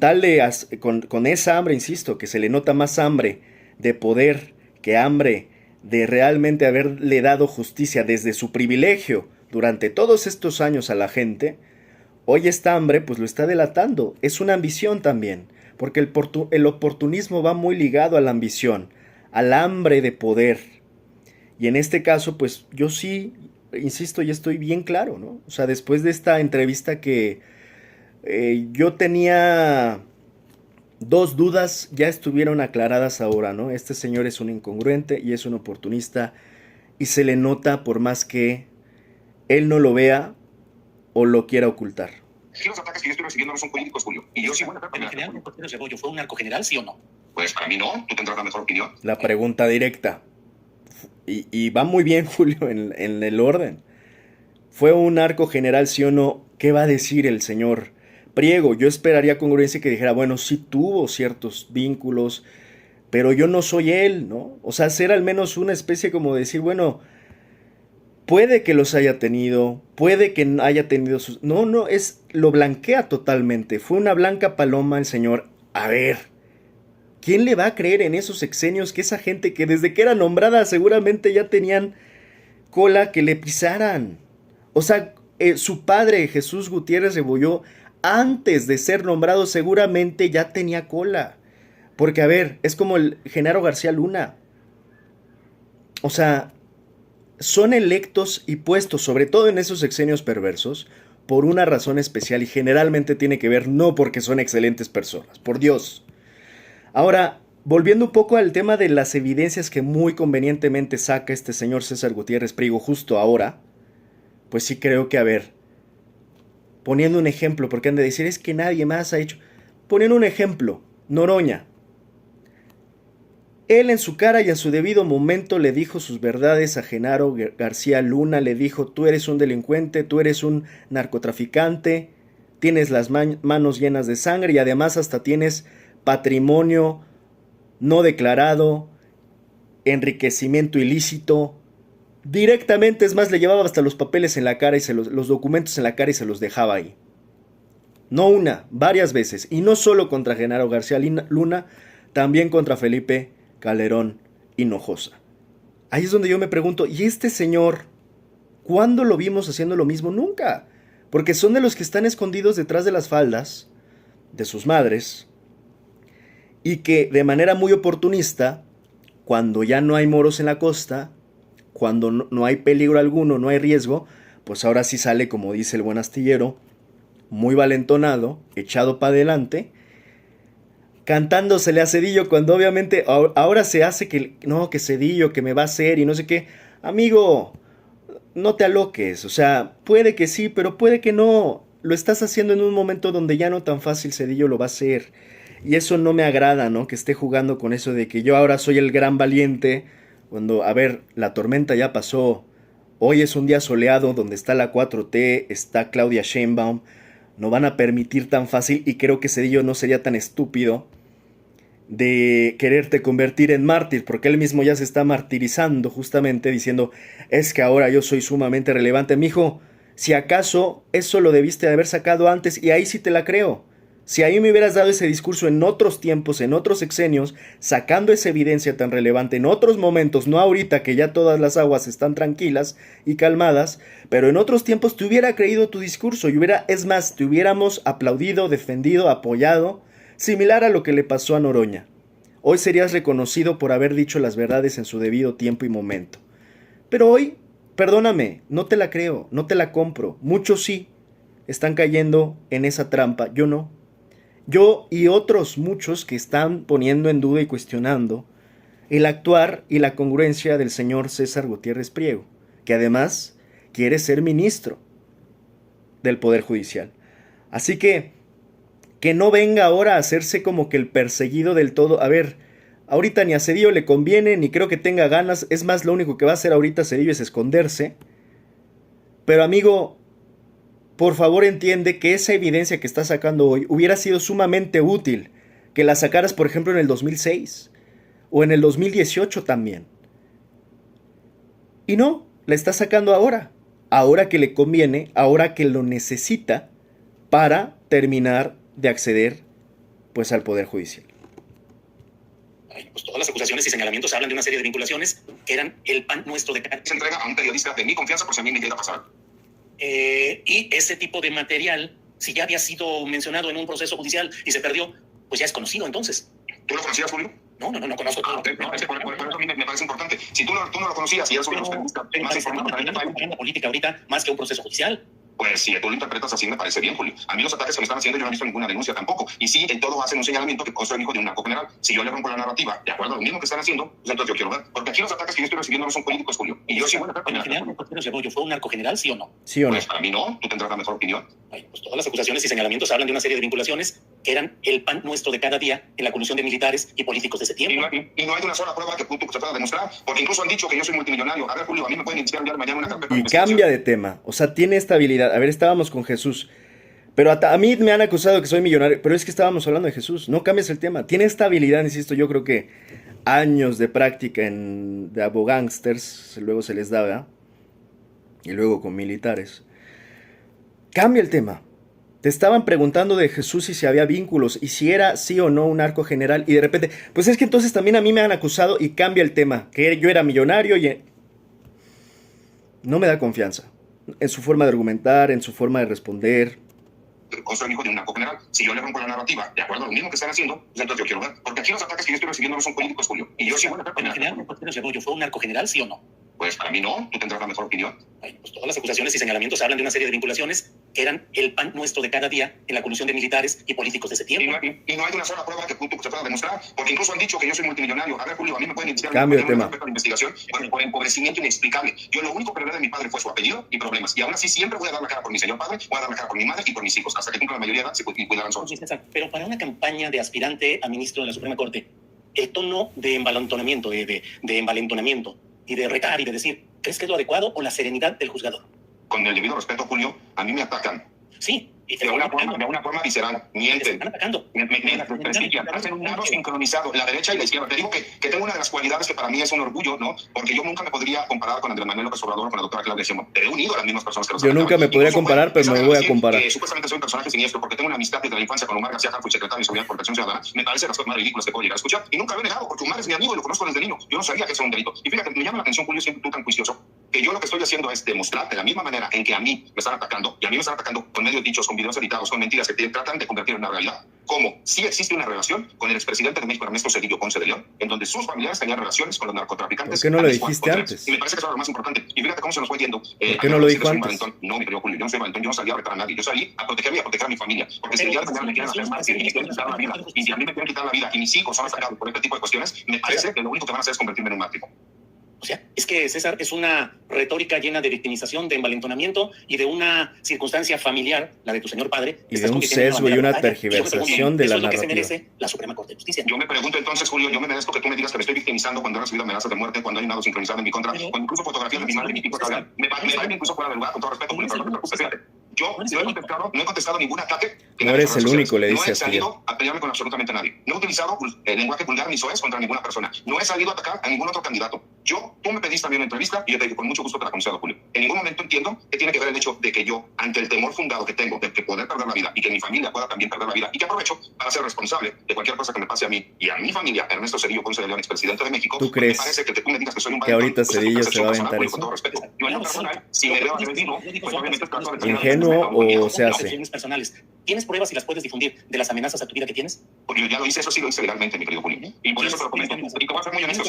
con esa hambre, insisto, que se le nota más hambre de poder que hambre de realmente haberle dado justicia desde su privilegio durante todos estos años a la gente, hoy esta hambre pues lo está delatando. Es una ambición también, porque el oportunismo va muy ligado a la ambición, al hambre de poder. Y en este caso pues yo sí, insisto, ya estoy bien claro, ¿no? O sea, después de esta entrevista que yo tenía dos dudas, ya estuvieron aclaradas ahora, ¿no? Este señor es un incongruente y es un oportunista y se le nota por más que él no lo vea o lo quiera ocultar. Y los ataques que yo estoy recibiendo no son políticos, Julio. Y yo sí voy a ¿En el general Rebollo fue un narcogeneral, sí o no? Pues para mí no, tú tendrás la mejor opinión. La pregunta directa. Y va muy bien, Julio, en el orden. ¿Fue un narcogeneral, sí o no? ¿Qué va a decir el señor Priego? Yo esperaría congruencia que dijera, bueno, sí tuvo ciertos vínculos, pero yo no soy él, ¿no? O sea, ser al menos una especie como decir, bueno, puede que los haya tenido, puede que haya tenido sus... No, lo blanquea totalmente. Fue una blanca paloma el señor. A ver, ¿quién le va a creer en esos sexenios que esa gente que desde que era nombrada seguramente ya tenían cola que le pisaran? O sea, su padre, Jesús Gutiérrez Rebollo, antes de ser nombrado seguramente ya tenía cola. Porque, a ver, es como el Genaro García Luna. O sea, son electos y puestos, sobre todo en esos sexenios perversos, por una razón especial y generalmente tiene que ver no porque son excelentes personas, por Dios. Ahora, volviendo un poco al tema de las evidencias que muy convenientemente saca este señor César Gutiérrez Priego justo ahora, pues sí creo que, a ver, poniendo un ejemplo, porque han de decir es que nadie más ha hecho, poniendo un ejemplo, Noroña. Él en su cara y en su debido momento le dijo sus verdades a Genaro García Luna, le dijo, tú eres un delincuente, tú eres un narcotraficante, tienes las manos llenas de sangre y además hasta tienes patrimonio no declarado, enriquecimiento ilícito. Directamente, es más, le llevaba hasta los papeles en la cara y los documentos en la cara y se los dejaba ahí. No una, varias veces. Y no solo contra Genaro García Luna, también contra Felipe Calderón Hinojosa. Ahí es donde yo me pregunto, ¿y este señor cuándo lo vimos haciendo lo mismo? Nunca. Porque son de los que están escondidos detrás de las faldas de sus madres y que de manera muy oportunista, cuando ya no hay moros en la costa, cuando no hay peligro alguno, no hay riesgo, pues ahora sí sale, como dice el buen astillero, muy valentonado, echado para adelante, cantándosele a Cedillo cuando obviamente ahora se hace que no, que Cedillo, que me va a hacer y no sé qué. Amigo, no te aloques, o sea, puede que sí, pero puede que no. Lo estás haciendo en un momento donde ya no tan fácil Cedillo lo va a hacer. Y eso no me agrada, ¿no? Que esté jugando con eso de que yo ahora soy el gran valiente, cuando, a ver, la tormenta ya pasó. Hoy es un día soleado donde está la 4T, está Claudia Sheinbaum. No van a permitir tan fácil, y creo que Cedillo no sería tan estúpido de quererte convertir en mártir, porque él mismo ya se está martirizando justamente diciendo, es que ahora yo soy sumamente relevante. Mijo, si acaso eso lo debiste de haber sacado antes, y ahí sí te la creo. Si ahí me hubieras dado ese discurso en otros tiempos, en otros sexenios, sacando esa evidencia tan relevante en otros momentos, no ahorita que ya todas las aguas están tranquilas y calmadas, pero en otros tiempos te hubiera creído tu discurso y es más, te hubiéramos aplaudido, defendido, apoyado, similar a lo que le pasó a Noroña. Hoy serías reconocido por haber dicho las verdades en su debido tiempo y momento. Pero hoy, perdóname, no te la creo, no te la compro. Muchos sí están cayendo en esa trampa, yo no. Yo y otros muchos que están poniendo en duda y cuestionando el actuar y la congruencia del señor César Gutiérrez Priego, que además quiere ser ministro del Poder Judicial. Así que no venga ahora a hacerse como que el perseguido del todo. A ver, ahorita ni a Cedillo le conviene, ni creo que tenga ganas. Es más, lo único que va a hacer ahorita Cedillo es esconderse. Pero amigo, por favor entiende que esa evidencia que está sacando hoy hubiera sido sumamente útil que la sacaras, por ejemplo, en el 2006 o en el 2018 también. Y no, la está sacando ahora que le conviene, ahora que lo necesita para terminar de acceder pues al Poder Judicial. Pues todas las acusaciones y señalamientos hablan de una serie de vinculaciones que eran el pan nuestro de cada... Se entrega a un periodista de mi confianza por si a mí me llega a pasar. Y ese tipo de material, si ya había sido mencionado en un proceso judicial y se perdió, pues ya es conocido entonces. ¿Tú lo conocías, Julio? No conozco. No, es que por eso a mí me parece importante. Si tú no lo conocías y eres un periodista más informado... Una política ahorita más que un proceso judicial. Pues si tú lo interpretas así me parece bien, Julio. A mí los ataques que me están haciendo yo no he visto ninguna denuncia tampoco. Y sí, en todo hacen un señalamiento que soy hijo de un narco general. Si yo le rompo la narrativa de acuerdo a lo mismo que están haciendo, pues entonces yo quiero ver. Porque aquí los ataques que yo estoy recibiendo no son políticos, Julio. Y yo sí voy a atacar. ¿Fue un narco general, sí o no? ¿Sí o no? Pues para mí no. Tú tendrás la mejor opinión. Pues todas las acusaciones y señalamientos hablan de una serie de vinculaciones que eran el pan nuestro de cada día en la colusión de militares y políticos de ese tiempo. Y no hay una sola prueba que tú se pueda demostrar, porque incluso han dicho que yo soy multimillonario. A ver, Julio, a mí me pueden iniciar ya mañana una carpeta de investigación. Cambia de tema, o sea, tiene estabilidad. A ver, estábamos con Jesús, pero a mí me han acusado que soy millonario, pero es que estábamos hablando de Jesús. No cambies el tema, tiene estabilidad, insisto, yo creo que años de práctica de abogánsters, luego se les da, ¿verdad? Y luego con militares. Cambia el tema. Te estaban preguntando de Jesús y si había vínculos y si era sí o no un narco general, y de repente, pues es que entonces también a mí me han acusado, y cambia el tema, que yo era millonario y... No me da confianza. En su forma de argumentar, en su forma de responder. Soy hijo de un narcogeneral. Si yo le rompo la narrativa, de acuerdo a lo mismo que están haciendo, pues entonces yo quiero ver. Porque aquí los ataques que yo estoy recibiendo no son políticos, Julio. Y yo sí voy a En el general Cortés Rebollo fue un narcogeneral, ¿sí o no? Pues para mí no, tú tendrás la mejor opinión. Ay, pues todas las acusaciones y señalamientos hablan de una serie de vinculaciones que eran el pan nuestro de cada día en la colusión de militares y políticos de ese tiempo. Y no hay una sola prueba que se pueda demostrar, porque incluso han dicho que yo soy multimillonario. A ver, Julio, a mí me pueden iniciar Cambio de tema. una investigación por empobrecimiento inexplicable. Yo lo único que heredé de mi padre fue su apellido y problemas. Y aún así siempre voy a dar la cara por mi señor padre, voy a dar la cara por mi madre y por mis hijos, hasta que cumplan la mayoría de edad se cuidarán solos. Pero para una campaña de aspirante a ministro de la Suprema Corte, el tono de envalentonamiento, de envalentonamiento y de retar y de decir, ¿crees que es lo adecuado o la serenidad del juzgador? Con el debido respeto, Julio, a mí me atacan. Sí. Y de una forma visceral, mienten. Están atacando. Me hacen un lado sincronizado, la derecha y la izquierda. Te digo que tengo una de las cualidades que para mí es un orgullo, ¿no? Porque yo nunca me podría comparar con Andrés Manuel López Obrador o con la doctora Claudia Sheinbaum. He unido a las mismas personas que los Yo nunca me podría comparar, pero me voy a comparar. Supuestamente soy un personaje siniestro porque tengo una amistad desde la infancia con Omar García Harfuch, secretario de Seguridad y Protección Ciudadana. Me parece de las cosas más ridículas que puedo llegar a escuchar. Y nunca lo he negado porque Omar es mi amigo y lo conozco desde niño. Yo no sabía que eso era un delito. Y fíjate, me llama la atención, Julio, siempre tú tan juicioso, que yo lo que estoy haciendo es demostrar de la misma manera en que a mí me están atacando, y a mí me están atacando con medios dichos, con videos editados, con mentiras que tratan de convertir en una realidad, como sí existe una relación con el expresidente de México, Ernesto Zedillo Ponce de León, en donde sus familiares tenían relaciones con los narcotraficantes. ¿Por qué no lo dijiste antes? Y me parece que eso es lo más importante. Y fíjate cómo se nos fue yendo. ¿Por qué no lo dijo antes? No, mi querido Julio, yo no soy valentón, yo no salí a retar a nadie, yo salí a protegerme y a proteger a mi familia. Porque si el día de mañana me quieren hacer mal, si me quieren quitar la vida, y si a mí me quieren quitar la vida, y mis hijos son atacados por este tipo de cuestiones, me parece que lo único que van a hacer es convertirme en un mártir. O sea, es que, César, es una retórica llena de victimización, de envalentonamiento y de una circunstancia familiar, la de tu señor padre. Y de un sesgo y una tergiversación de la narrativa. Eso es lo que se merece la Suprema Corte de Justicia. Yo me pregunto entonces, Julio, yo me merezco que tú me digas que me estoy victimizando cuando he recibido amenazas de muerte, cuando hay un lado sincronizado en mi contra, cuando incluso fotografías de mi madre y mi tipo de me parece incluso fuera de lugar, con todo respeto, Julio, pero no me preocupes, fíjate. Yo no he contestado ningún ataque. No eres el único, le dice No he salido a pelearme con absolutamente nadie. No he utilizado el lenguaje vulgar ni soez contra ninguna persona. No he salido a atacar a ningún otro candidato. Tú me pediste también una entrevista y yo te dije, con mucho gusto te la concedo, Julio. En ningún momento entiendo que tiene que ver el hecho de que yo, ante el temor fundado que tengo de que poder perder la vida y que mi familia pueda también perder la vida, y que aprovecho para ser responsable de cualquier cosa que me pase a mí y a mi familia, Ernesto Zedillo Ponce de León, expresidente de México. ¿Tú crees me parece que tú me digas que soy un que ahorita Zedillo se va a aventar eso? Con todo respeto. Yo en lo personal, si me veo agredido, pues obviamente trato de ¿ingenuo o se hace? Personales. ¿Tienes pruebas y las puedes difundir de las amenazas a tu vida que tienes? Porque yo ya lo hice, eso sí lo hice legalmente, mi querido Julio. Y por eso te lo comento. Y te voy a ser muy honesto,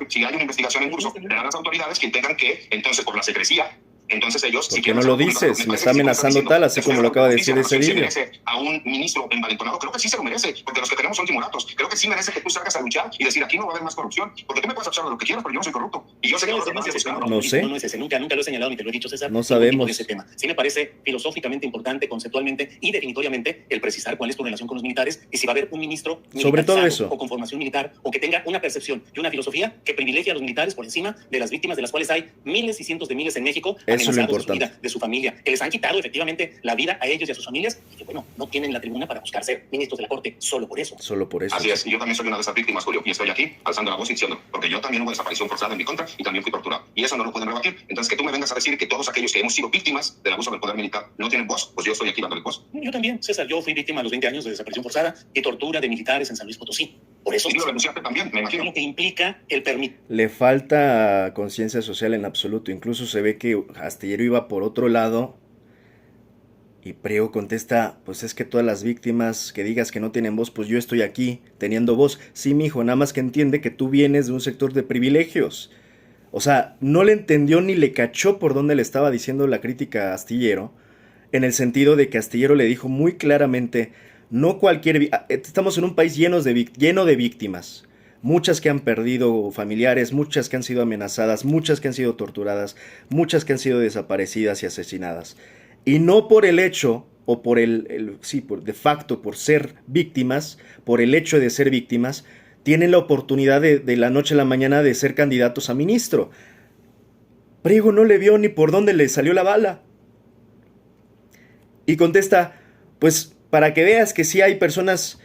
si hay una investigación en curso, serán las autoridades quien tengan que, entonces, por la secrecía, entonces ellos... ¿Por qué no lo dices? Me está amenazando tal, así como lo acaba de decir ese ¿Se vídeo. merece a un ministro envalentonado? Creo que sí se lo merece, porque los que tenemos son timoratos. Creo que sí merece que tú salgas a luchar y decir, aquí no va a haber más corrupción. Porque tú me puedes acusar de lo que quieras, pero yo no soy corrupto. Y yo sé que los demás... No sé. No es ese, nunca lo he señalado ni te lo he dicho, César. No sabemos. Ese tema. Sí me parece filosóficamente importante, conceptualmente y definitoriamente el precisar cuál es tu relación con los militares y si va a haber un ministro sobre todo eso, o con formación militar o que tenga una percepción y una filosofía que privilegie a los militares por encima de las víctimas, de las cuales hay miles y cientos de miles en México, eso es lo importante. De su vida, de su familia, que les han quitado efectivamente la vida a ellos y a sus familias y que bueno, no tienen la tribuna para buscar ser ministros de la Corte solo por eso. Solo por eso. Así es, y yo también soy una de esas víctimas, Julio, y estoy aquí alzando la voz y diciendo, porque yo también hubo desaparición forzada en mi contra y también fui torturado. Y eso no lo pueden rebatir. Entonces, que tú me vengas a decir que todos aquellos que hemos sido víctimas del abuso del poder militar no tienen voz, pues yo estoy aquí dándole voz. Yo también, César, yo fui víctima a los 20 años de desaparición forzada y tortura de militares en San Luis Potosí. Por eso... Y lo denunciaste también, me imagino. Lo que implica el permiso. Le falta conciencia social en absoluto. Incluso se ve que Astillero iba por otro lado. Y Priego contesta, pues es que todas las víctimas que digas que no tienen voz, pues yo estoy aquí teniendo voz. Sí, mijo, nada más que entiende que tú vienes de un sector de privilegios. O sea, no le entendió ni le cachó por dónde le estaba diciendo la crítica a Astillero, en el sentido de que Astillero le dijo muy claramente, no cualquier... Estamos en un país lleno de víctimas. Muchas que han perdido familiares, muchas que han sido amenazadas, muchas que han sido torturadas, muchas que han sido desaparecidas y asesinadas. Y no por el hecho, o por de facto, por ser víctimas, por el hecho de ser víctimas, tienen la oportunidad de la noche a la mañana de ser candidatos a ministro. Priego no le vio ni por dónde le salió la bala. Y contesta, pues para que veas que sí hay personas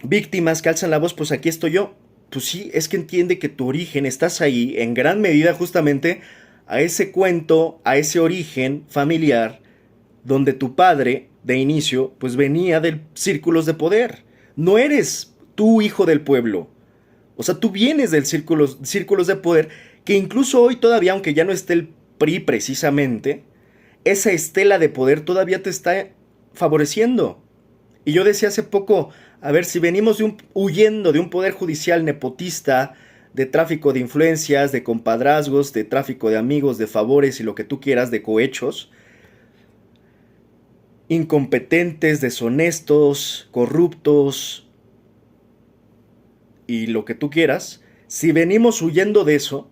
víctimas que alzan la voz, pues aquí estoy yo. Pues sí, es que entiende que tu origen, estás ahí en gran medida justamente a ese cuento, a ese origen familiar, donde tu padre, de inicio, pues venía de círculos de poder. No eres tú hijo del pueblo. O sea, tú vienes del círculos de poder, que incluso hoy todavía, aunque ya no esté el PRI precisamente, esa estela de poder todavía te está favoreciendo. Y yo decía hace poco, a ver, si venimos huyendo de un poder judicial nepotista, de tráfico de influencias, de compadrazgos, de tráfico de amigos, de favores y lo que tú quieras, de cohechos, incompetentes, deshonestos, corruptos y lo que tú quieras, si venimos huyendo de eso,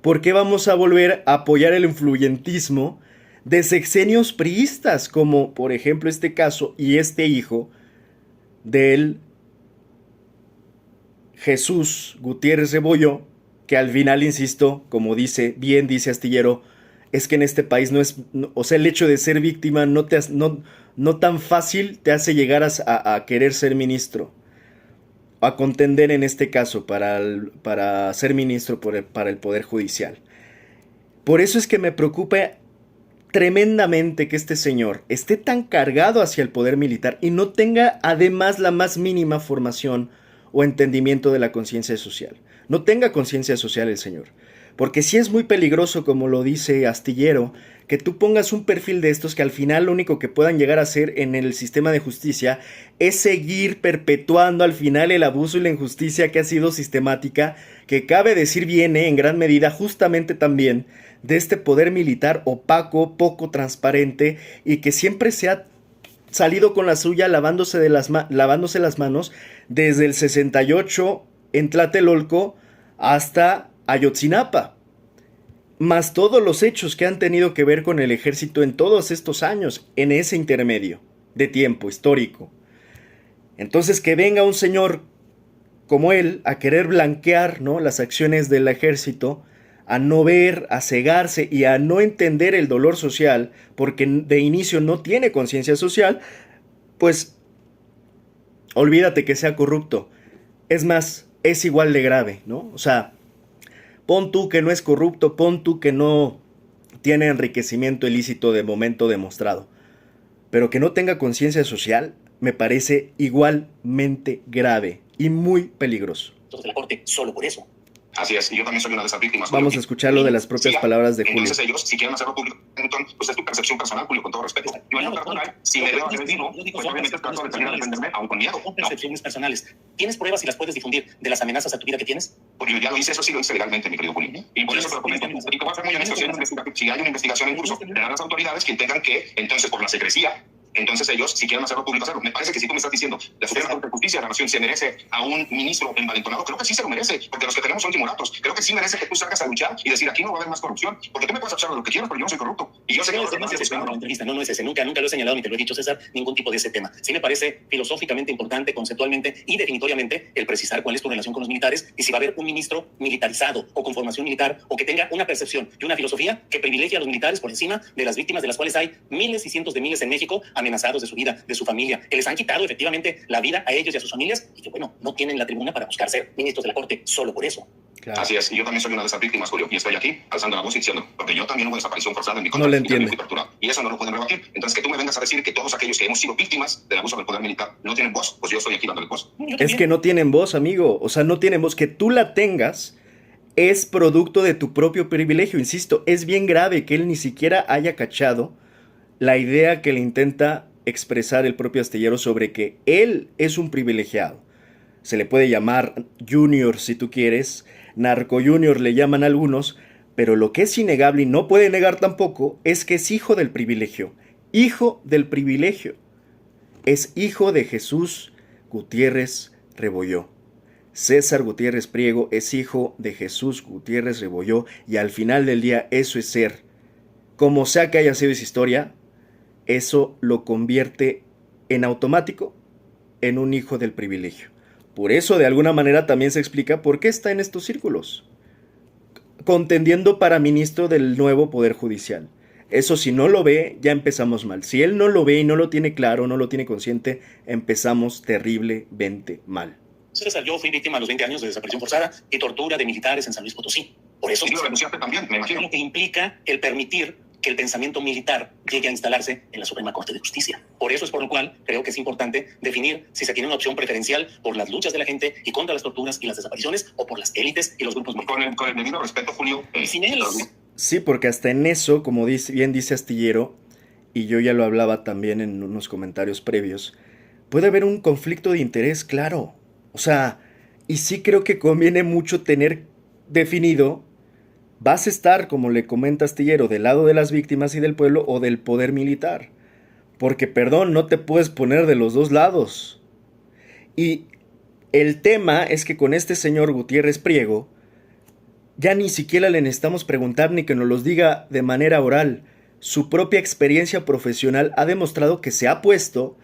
¿por qué vamos a volver a apoyar el influyentismo de sexenios priistas, como por ejemplo este caso y este hijo del Jesús Gutiérrez Rebollo, que al final, insisto, como dice Astillero, es que en este país no es, o sea, el hecho de ser víctima no tan fácil te hace llegar a querer ser ministro, a contender en este caso para ser ministro para el Poder Judicial. Por eso es que me preocupa tremendamente que este señor esté tan cargado hacia el poder militar y no tenga además la más mínima formación o entendimiento de la conciencia social. No tenga conciencia social el señor. Porque sí es muy peligroso, como lo dice Astillero, que tú pongas un perfil de estos que al final lo único que puedan llegar a hacer en el sistema de justicia es seguir perpetuando al final el abuso y la injusticia que ha sido sistemática, que cabe decir viene en gran medida justamente también de este poder militar opaco, poco transparente y que siempre se ha salido con la suya lavándose las manos desde el 68 en Tlatelolco hasta Ayotzinapa, más todos los hechos que han tenido que ver con el ejército en todos estos años, en ese intermedio de tiempo histórico. Entonces que venga un señor como él a querer blanquear, ¿no?, las acciones del ejército, a no ver, a cegarse y a no entender el dolor social, porque de inicio no tiene conciencia social, pues olvídate que sea corrupto. Es más, es igual de grave, ¿no? O sea, pon tú que no es corrupto, pon tú que no tiene enriquecimiento ilícito de momento demostrado, pero que no tenga conciencia social me parece igualmente grave y muy peligroso. De la corte solo por eso. Así es, y yo también soy una de esas víctimas. Vamos a escucharlo de las propias palabras de Julio. Entonces ellos, si quieren hacerlo público, entonces, pues es tu percepción personal, Julio, con todo respeto. Yo en lo personal, si me veo agredido, pues obviamente trato de salir a defenderme, aún con miedo. Son percepciones personales. ¿Tienes pruebas y las puedes difundir de las amenazas a tu vida que tienes? Porque yo ya lo hice, eso sí lo hice legalmente, mi querido Julio. Y por eso te lo comento. Y te voy a ser muy honesto, si hay una investigación en curso, serán las autoridades quien tengan que, entonces, por la secrecía, entonces ellos, si quieren hacerlo público, hacerlo. Me parece que si tú me estás diciendo, la Suprema Corte de Justicia de la Nación se merece a un ministro envalentonado, creo que sí se lo merece, porque los que tenemos son timoratos. Creo que sí merece que tú salgas a luchar y decir, aquí no va a haber más corrupción, porque tú me puedes acusar de lo que quieras, pero yo no soy corrupto. Y yo sé que no es ese tema, la entrevista, no es ese. Nunca lo he señalado ni te lo he dicho, César, ningún tipo de ese tema. Sí me parece filosóficamente importante, conceptualmente y definitoriamente el precisar cuál es tu relación con los militares y si va a haber un ministro militarizado o con formación militar o que tenga una percepción y una filosofía que privilegie a los militares por encima de las víctimas, de las cuales hay miles y cientos de miles en México amenazados de su vida, de su familia, que les han quitado efectivamente la vida a ellos y a sus familias y que, bueno, no tienen la tribuna para buscar ser ministros de la corte solo por eso. Claro. Así es, y yo también soy una de esas víctimas, Julio, y estoy aquí alzando la voz y diciendo, porque yo también hubo desaparición forzada en mi contra, no le entiendo. Y eso no lo pueden rebatir. Entonces, que tú me vengas a decir que todos aquellos que hemos sido víctimas del abuso del poder militar no tienen voz, pues yo estoy aquí dándole voz. Es que no tienen voz, amigo, o sea, no tienen voz. Que tú la tengas es producto de tu propio privilegio, insisto, es bien grave que él ni siquiera haya cachado la idea que le intenta expresar el propio Astillero sobre que él es un privilegiado. Se le puede llamar junior si tú quieres, narco junior le llaman algunos, pero lo que es innegable y no puede negar tampoco es que es hijo del privilegio. Hijo del privilegio. Es hijo de Jesús Gutiérrez Rebollo. César Gutiérrez Priego es hijo de Jesús Gutiérrez Rebollo y al final del día eso es ser. Como sea que haya sido esa historia, eso lo convierte en automático en un hijo del privilegio. Por eso, de alguna manera, también se explica por qué está en estos círculos, contendiendo para ministro del nuevo Poder Judicial. Eso, si no lo ve, ya empezamos mal. Si él no lo ve y no lo tiene claro, no lo tiene consciente, empezamos terriblemente mal. César, yo fui víctima a los 20 años de desaparición forzada y tortura de militares en San Luis Potosí. Por eso... Y lo denunciaste también, me imagino. Lo que implica el permitir que el pensamiento militar llegue a instalarse en la Suprema Corte de Justicia. Por eso es por lo cual creo que es importante definir si se tiene una opción preferencial por las luchas de la gente y contra las torturas y las desapariciones o por las élites y los grupos militares. Con el debido respeto, Julio. Sin él. Sí, porque hasta en eso, como bien dice Astillero, y yo ya lo hablaba también en unos comentarios previos, puede haber un conflicto de interés, claro. O sea, y sí creo que conviene mucho tener definido, vas a estar, como le comenta Astillero, del lado de las víctimas y del pueblo o del poder militar. Porque, perdón, no te puedes poner de los dos lados. Y el tema es que con este señor Gutiérrez Priego, ya ni siquiera le necesitamos preguntar ni que nos los diga de manera oral. Su propia experiencia profesional ha demostrado que se ha puesto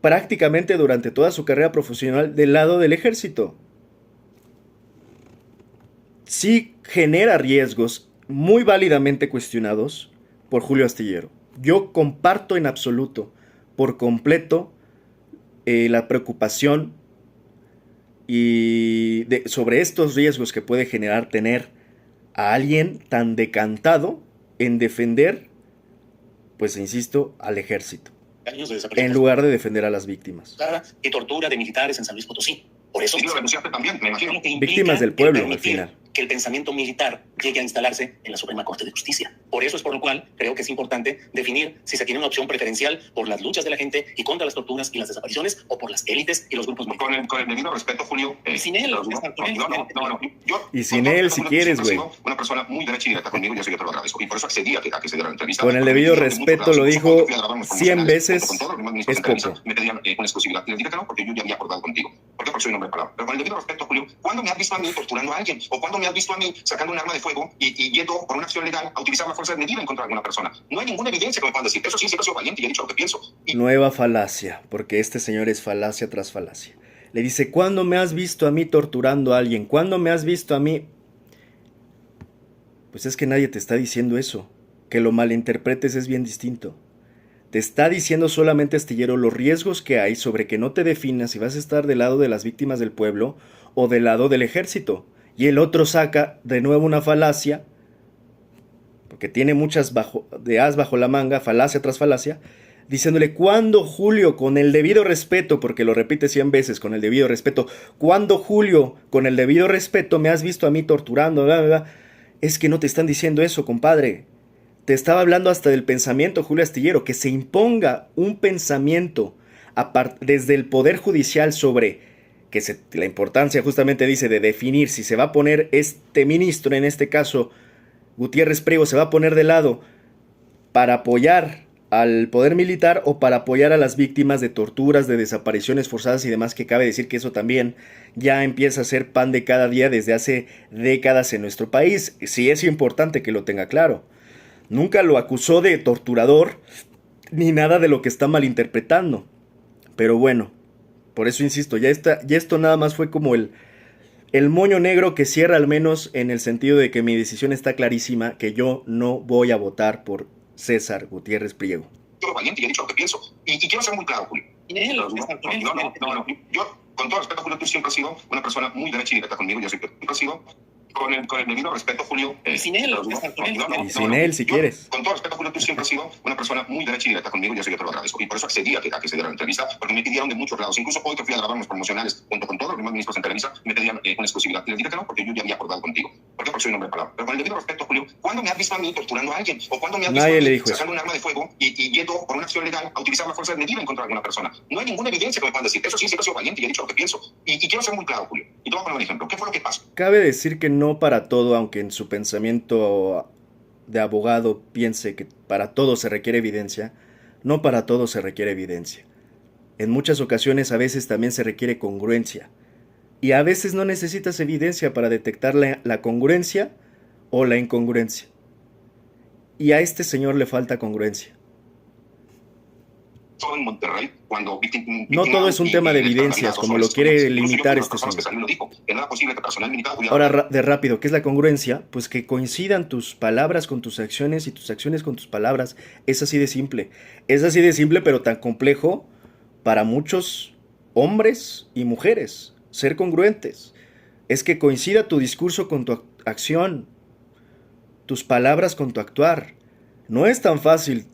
prácticamente durante toda su carrera profesional del lado del ejército. Sí genera riesgos muy válidamente cuestionados por Julio Astillero. Yo comparto en absoluto, por completo, la preocupación sobre estos riesgos que puede generar tener a alguien tan decantado en defender, pues insisto, al ejército, Años de desaparición en lugar de defender a las víctimas. y tortura de militares en San Luis Potosí. Por eso Y lo denunciaste también, me imagino. lo que implica Víctimas del el pueblo, al permitir final. que el pensamiento militar llegue a instalarse en la Suprema Corte de Justicia. Por eso es por lo cual creo que es importante definir si se tiene una opción preferencial por las luchas de la gente y contra las torturas y las desapariciones o por las élites y los grupos militares. Con el debido respeto, Julio. Sin él, no, yo, Y sin con todo él, respeto, si Julio, quieres, siempre he güey. sido una persona muy derecha y directa conmigo, y eso yo te lo agradezco. Y por eso accedí a que se diera la entrevista. Con el Porque debido me pidieron de respeto, muchos lo lados, dijo incluso fui a grabar unos 100 promocionales, veces, junto con todos los demás ministros es de Televisa, poco. me pedían una exclusividad. Y les dije que no, porque yo ya había acordado contigo. ¿Por qué? Porque soy un hombre de palabra. Pero con el debido respeto, Julio, ¿cuándo me has visto a mí torturando a alguien? ¿O cuándo me has visto a mí sacando un arma de fuego y yendo por una acción legal a utilizar la fuerza desmedida en contra de alguna persona? No hay ninguna evidencia que me puedan decir. Eso sí, siempre he sido valiente y he dicho lo que pienso. Y Nueva falacia, porque este señor es falacia tras falacia. Le dice, ¿cuándo me has visto a mí torturando a alguien? ¿Cuándo me has visto a mí? Pues es que nadie te está diciendo eso. Que lo malinterpretes es bien distinto. Te está diciendo solamente Astillero los riesgos que hay sobre que no te definas si vas a estar del lado de las víctimas del pueblo o del lado del ejército. Y el otro saca de nuevo una falacia, porque tiene muchas de as bajo la manga, falacia tras falacia, diciéndole, ¿cuándo, Julio, con el debido respeto, porque lo repite 100 veces, con el debido respeto, ¿cuándo, Julio, con el debido respeto, me has visto a mí torturando? Bla, bla, bla? Es que no te están diciendo eso, compadre. Te estaba hablando hasta del pensamiento, Julio Astillero, que se imponga un pensamiento desde el Poder Judicial sobre la importancia justamente dice de definir si se va a poner este ministro, en este caso Gutiérrez Priego, se va a poner de lado para apoyar al poder militar o para apoyar a las víctimas de torturas, de desapariciones forzadas y demás, que cabe decir que eso también ya empieza a ser pan de cada día desde hace décadas en nuestro país. Sí es importante que lo tenga claro. Nunca lo acusó de torturador ni nada de lo que está malinterpretando. Pero bueno, por eso insisto, ya esto nada más fue como el moño negro que cierra, al menos en el sentido de que mi decisión está clarísima, que yo no voy a votar por César Gutiérrez Priego. yo valiente y he dicho lo que pienso. Y quiero ser muy claro, Julio. No, yo, con todo respeto, Julio, tú siempre has sido una persona muy derecha y directa conmigo. Yo siempre he sido, con el debido respeto, Julio. Y sin él, y sin él, si quieres. Con todo respeto, Julio, tú siempre has sido una persona muy derecha y directa conmigo. Yo sé que te lo agradezco. Y por eso accedí a que se diera la entrevista, porque me pidieron de muchos lados. Incluso hoy que fui a grabar unos promocionales junto con todos los demás ministros en Televisa, me pedían una exclusividad. Y les dije que no, porque yo ya había acordado contigo. ¿Por qué? Porque soy un hombre de palabra. Pero con el debido respeto, Julio, ¿cuándo me has visto a mí torturando a alguien? ¿O cuándo me has visto a mí sacando un arma de fuego y yendo por una acción legal a utilizar la fuerza desmedida en contra de alguna persona? No hay ninguna evidencia que me puedan decir. Eso sí, siempre he sido valiente y he dicho lo que pienso. Y quiero ser muy claro, Julio. Y te voy a poner un ejemplo. ¿Qué fue lo que pasó? Cabe decir que no para todo, aunque en su pensamiento de abogado piense que para todo se requiere evidencia, no para todo se requiere evidencia. En muchas ocasiones a veces también se requiere congruencia. Y a veces no necesitas evidencia para detectar la congruencia o la incongruencia. Y a este señor le falta congruencia. En Monterrey, cuando no todo es un tema de evidencias, como lo quiere limitar este señor. Ahora, de rápido, ¿qué es la congruencia? Pues que coincidan tus palabras con tus acciones y tus acciones con tus palabras. Es así de simple. Es así de simple, pero tan complejo para muchos hombres y mujeres. Ser congruentes. Es que coincida tu discurso con tu acción, tus palabras con tu actuar. No es tan fácil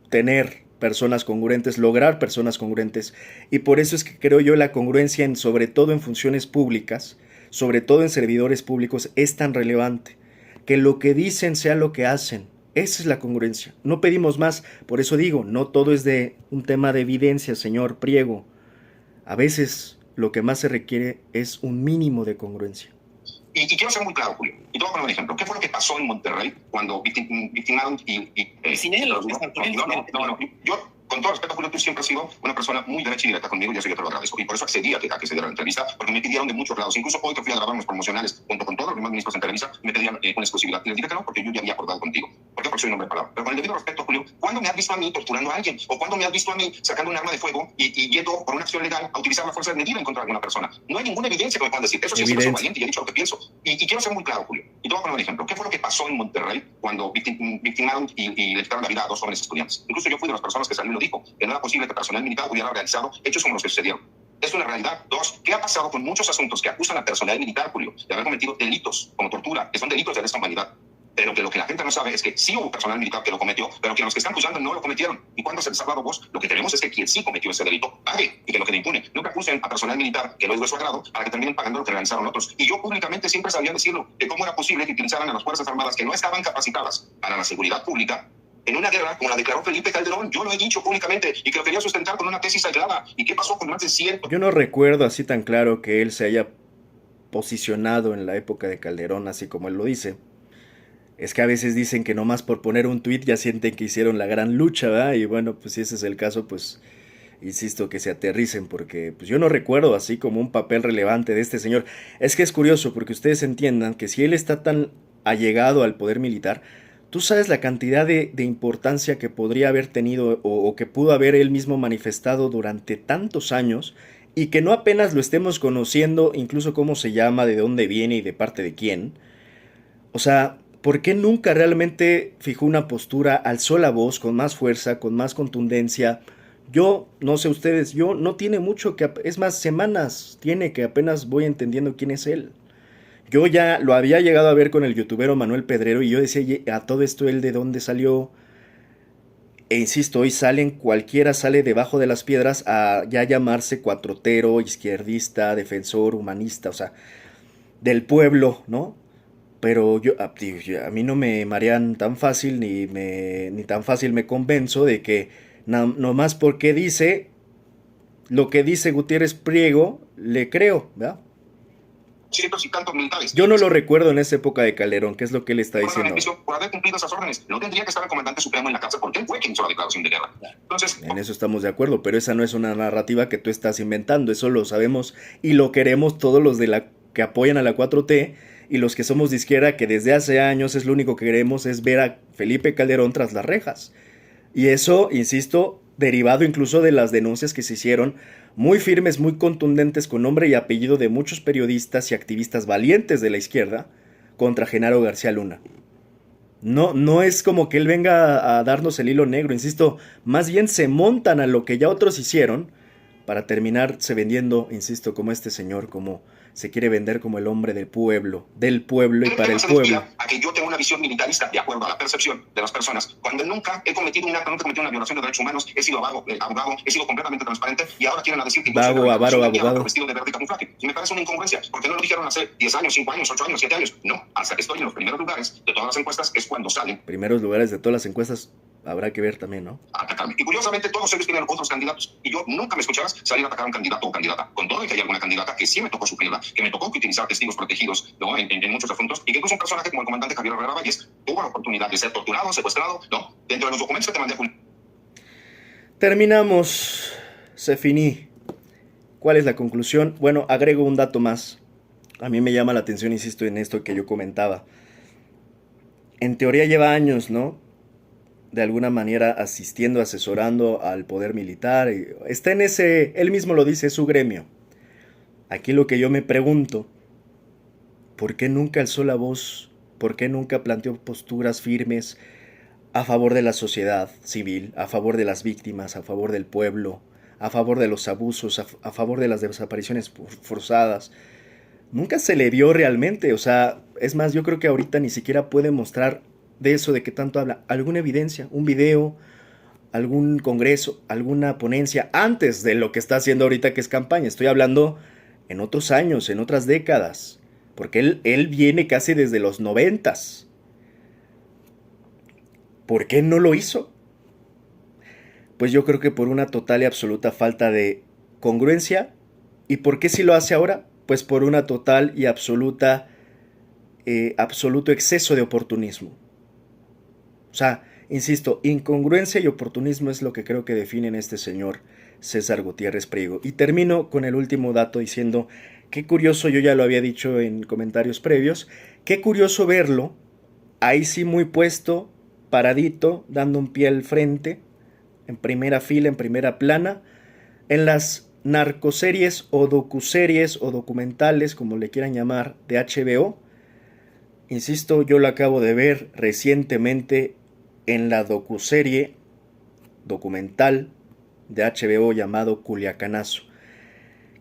tener personas congruentes, lograr personas congruentes, y por eso es que creo yo la congruencia sobre todo en funciones públicas, sobre todo en servidores públicos, es tan relevante. que lo que dicen sea lo que hacen. Esa es la congruencia. No pedimos más. Por eso digo, no todo es de un tema de evidencia, señor Priego. A veces lo que más se requiere es un mínimo de congruencia. Y quiero ser muy claro, Julio. Y te voy a poner un ejemplo. ¿Qué fue lo que pasó en Monterrey cuando victimaron sin él, no. Yo, con todo respeto, Julio, tú siempre has sido una persona muy derecha y directa conmigo, y eso yo te lo agradezco. Y por eso accedí a que se diera la entrevista, porque me pidieron de muchos lados. Incluso hoy que fui a grabar unos promocionales junto con todos los demás ministros en Televisa, me pedían una exclusividad. Y les dije que no, porque yo ya había acordado contigo. ¿Por qué? Porque soy un hombre de palabra. Pero con el debido respeto, Julio, ¿cuándo me has visto a mí torturando a alguien? ¿O cuándo me has visto a mí sacando un arma de fuego y yendo por una acción legal a utilizar la fuerza de medida en contra de alguna persona? No hay ninguna evidencia que me puedan decir. Eso sí es que soy valiente y he dicho lo que pienso. Y quiero ser muy claro, Julio. Y te voy a poner un ejemplo. ¿Qué fue lo que pasó en Monterrey cuando victimaron y le quitaron la vida a 2 jóvenes estudiantes? Incluso yo fui de las personas que salió y lo dijo, que no era posible que personal militar hubiera realizado hechos como los que sucedieron. Es una realidad. 2, ¿qué ha pasado con muchos asuntos que acusan a personal militar, Julio, de haber cometido delitos como tortura, que son delitos de lesa humanidad? Pero que lo que la gente no sabe es que sí hubo personal militar que lo cometió, pero que los que están acusando no lo cometieron. Y cuando se les ha dado voz, lo que queremos es que quien sí cometió ese delito pague y que lo quede impune. Nunca acusen a personal militar que lo hizo de su agrado para que terminen pagando lo que realizaron otros. Y yo públicamente siempre sabía decirlo, de cómo era posible que utilizaran a las Fuerzas Armadas que no estaban capacitadas para la seguridad pública en una guerra como la declaró Felipe Calderón. Yo lo he dicho públicamente y que lo quería sustentar con una tesis aislada. ¿Y qué pasó con más de 100? Yo no recuerdo así tan claro que él se haya posicionado en la época de Calderón, así como él lo dice. Es que a veces dicen que nomás por poner un tuit ya sienten que hicieron la gran lucha, ¿verdad? Y bueno, pues si ese es el caso, pues insisto que se aterricen, porque pues yo no recuerdo así como un papel relevante de este señor. Es que es curioso, porque ustedes entiendan que si él está tan allegado al poder militar, tú sabes la cantidad de importancia que podría haber tenido o que pudo haber él mismo manifestado durante tantos años, y que no apenas lo estemos conociendo, incluso cómo se llama, de dónde viene y de parte de quién. O sea, ¿por qué nunca realmente fijó una postura, alzó la voz con más fuerza, con más contundencia? Yo, no sé ustedes, yo no tiene mucho que, es más, semanas tiene que apenas voy entendiendo quién es él. Yo ya lo había llegado a ver con el youtubero Manuel Pedrero y yo decía, a todo esto él de dónde salió. E insisto, hoy cualquiera sale debajo de las piedras a ya llamarse cuatrotero, izquierdista, defensor, humanista, o sea, del pueblo, ¿no? Pero a mí no me marean tan fácil ni tan fácil me convenzo de que nomás porque dice lo que dice Gutiérrez Priego, le creo, ¿verdad? Cientos y tantos militares. Yo no lo recuerdo en esa época de Calderón, ¿qué es lo que él está diciendo? Por haber cumplido esas órdenes, no tendría que estar el comandante supremo en la cárcel porque él fue quien hizo la declaración de guerra. Entonces, en eso estamos de acuerdo, pero esa no es una narrativa que tú estás inventando, eso lo sabemos y lo queremos todos los que apoyan a la 4T y los que somos de izquierda, que desde hace años es lo único que queremos, es ver a Felipe Calderón tras las rejas. Y eso, insisto, derivado incluso de las denuncias que se hicieron, muy firmes, muy contundentes, con nombre y apellido de muchos periodistas y activistas valientes de la izquierda, contra Genaro García Luna. No es como que él venga a darnos el hilo negro, insisto, más bien se montan a lo que ya otros hicieron, para terminarse vendiendo, insisto, como este señor, como se quiere vender como el hombre del pueblo y para el pueblo. A que yo tengo una visión militarista de acuerdo a la percepción de las personas, cuando nunca he cometido una violación de derechos humanos, he sido abogado, he sido completamente transparente y ahora quieren decir que abogado vestido de verde camuflaje. Y me parece una incongruencia, porque no lo dijeron hace 10 años, 5 años, 8 años, 7 años. No, hasta que estoy en los primeros lugares de todas las encuestas es cuando salen. Primeros lugares de todas las encuestas. Habrá que ver también, ¿no? Atacarme. Y curiosamente todos ellos tienen otros candidatos. Y yo nunca me escuchabas salir a atacar a un candidato o candidata. Con todo y que hay alguna candidata que sí me tocó sufrirla, que me tocó utilizar testigos protegidos, ¿no? En muchos asuntos. Y que incluso un personaje como el comandante Javier Herrera Valles tuvo la oportunidad de ser torturado, secuestrado, ¿no? Dentro de los documentos que te mandé, Julio. Terminamos. Se finí. ¿Cuál es la conclusión? Bueno, agrego un dato más. A mí me llama la atención, insisto, en esto que yo comentaba. En teoría lleva años, ¿no? De alguna manera asistiendo, asesorando al poder militar. Está en ese, él mismo lo dice, es su gremio. Aquí lo que yo me pregunto, ¿por qué nunca alzó la voz? ¿Por qué nunca planteó posturas firmes a favor de la sociedad civil, a favor de las víctimas, a favor del pueblo, a favor de los abusos, a favor de las desapariciones forzadas? Nunca se le vio realmente, o sea, es más, yo creo que ahorita ni siquiera puede mostrar de eso de que tanto habla, alguna evidencia, un video, algún congreso, alguna ponencia, antes de lo que está haciendo ahorita que es campaña. Estoy hablando en otros años, en otras décadas, porque él viene casi desde los 90s, ¿Por qué no lo hizo? Pues yo creo que por una total y absoluta falta de congruencia. ¿Y por qué si lo hace ahora? Pues por una total y absoluto exceso de oportunismo. O sea, insisto, incongruencia y oportunismo es lo que creo que definen a este señor César Gutiérrez Priego. Y termino con el último dato diciendo, qué curioso, yo ya lo había dicho en comentarios previos, qué curioso verlo, ahí sí muy puesto, paradito, dando un pie al frente, en primera fila, en primera plana, en las narcoseries o docuseries o documentales, como le quieran llamar, de HBO. Insisto, yo lo acabo de ver recientemente en la docuserie documental de HBO llamado Culiacanazo.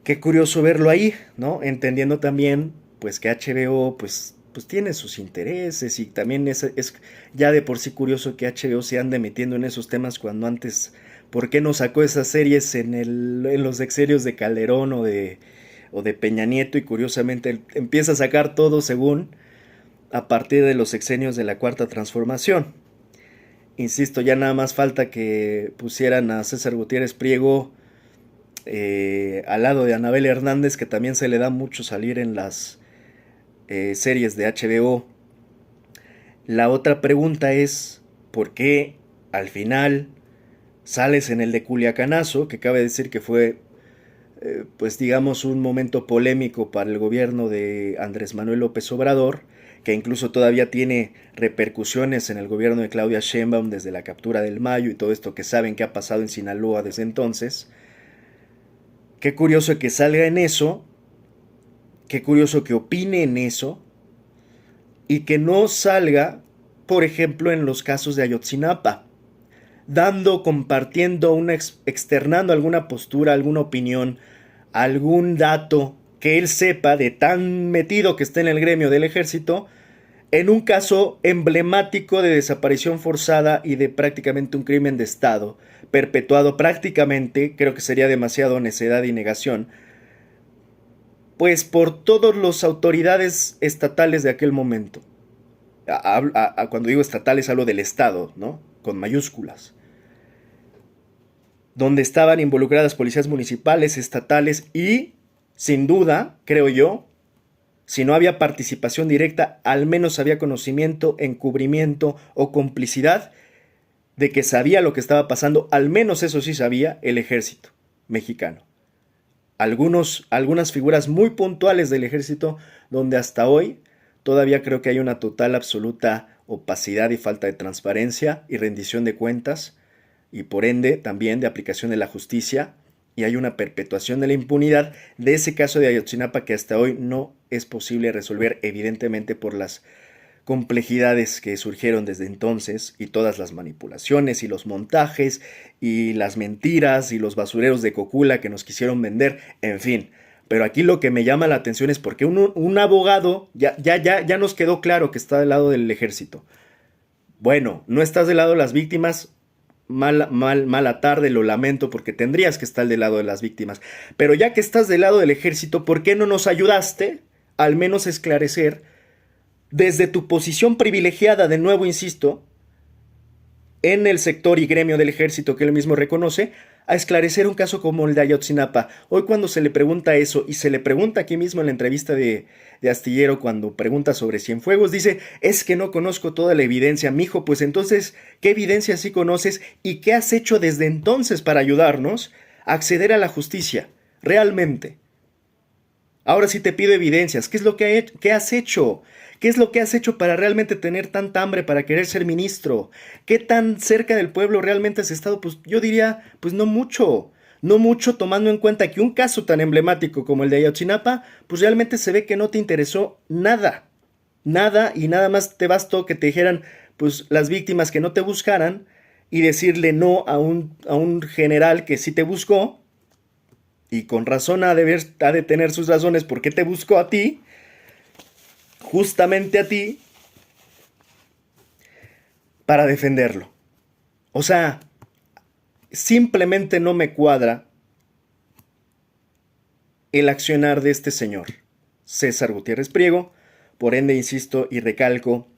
Qué curioso verlo ahí, ¿no? Entendiendo también, pues, que HBO, pues tiene sus intereses y también es ya de por sí curioso que HBO se ande metiendo en esos temas cuando antes, ¿por qué no sacó esas series en los sexenios de Calderón o de Peña Nieto? Y curiosamente empieza a sacar todo según a partir de los sexenios de la Cuarta Transformación. Insisto, ya nada más falta que pusieran a César Gutiérrez Priego al lado de Anabel Hernández, que también se le da mucho salir en las series de HBO. La otra pregunta es, ¿por qué al final sales en el de Culiacanazo? Que cabe decir que fue, pues digamos, un momento polémico para el gobierno de Andrés Manuel López Obrador, que incluso todavía tiene repercusiones en el gobierno de Claudia Sheinbaum desde la captura del Mayo y todo esto que saben que ha pasado en Sinaloa desde entonces. Qué curioso que salga en eso, qué curioso que opine en eso, y que no salga, por ejemplo, en los casos de Ayotzinapa, dando, compartiendo, externando alguna postura, alguna opinión, algún dato que él sepa de tan metido que esté en el gremio del ejército, en un caso emblemático de desaparición forzada y de prácticamente un crimen de Estado, perpetuado prácticamente, creo que sería demasiado necedad y negación, pues por todas las autoridades estatales de aquel momento. Cuando digo estatales hablo del Estado, ¿no? Con mayúsculas. Donde estaban involucradas policías municipales, estatales y, sin duda, creo yo, si no había participación directa, al menos había conocimiento, encubrimiento o complicidad de que sabía lo que estaba pasando, al menos eso sí sabía el ejército mexicano. Algunas figuras muy puntuales del ejército donde hasta hoy todavía creo que hay una total, absoluta opacidad y falta de transparencia y rendición de cuentas y por ende también de aplicación de la justicia y hay una perpetuación de la impunidad de ese caso de Ayotzinapa que hasta hoy no es posible resolver evidentemente por las complejidades que surgieron desde entonces y todas las manipulaciones y los montajes y las mentiras y los basureros de Cocula que nos quisieron vender, en fin. Pero aquí lo que me llama la atención es porque un abogado ya nos quedó claro que está del lado del ejército. Bueno, no estás del lado de las víctimas, mala tarde, lo lamento porque tendrías que estar del lado de las víctimas. Pero ya que estás del lado del ejército, ¿por qué no nos ayudaste al menos a esclarecer desde tu posición privilegiada, de nuevo insisto, en el sector y gremio del ejército que él mismo reconoce, a esclarecer un caso como el de Ayotzinapa? Hoy cuando se le pregunta eso, y se le pregunta aquí mismo en la entrevista de Astillero cuando pregunta sobre Cienfuegos, dice, es que no conozco toda la evidencia, mijo. Pues entonces, ¿qué evidencia sí conoces y qué has hecho desde entonces para ayudarnos a acceder a la justicia? Realmente. Ahora sí te pido evidencias. ¿Qué es lo que has hecho? ¿Qué es lo que has hecho para realmente tener tanta hambre para querer ser ministro? ¿Qué tan cerca del pueblo realmente has estado? Pues yo diría, pues no mucho. No mucho, tomando en cuenta que un caso tan emblemático como el de Ayotzinapa, pues realmente se ve que no te interesó nada. Nada, y nada más te bastó que te dijeran, pues las víctimas que no te buscaran y decirle no a un general que sí te buscó. Y con razón ha de tener sus razones por qué te buscó a ti, justamente a ti, para defenderlo. O sea, simplemente no me cuadra el accionar de este señor, César Gutiérrez Priego. Por ende, insisto y recalco,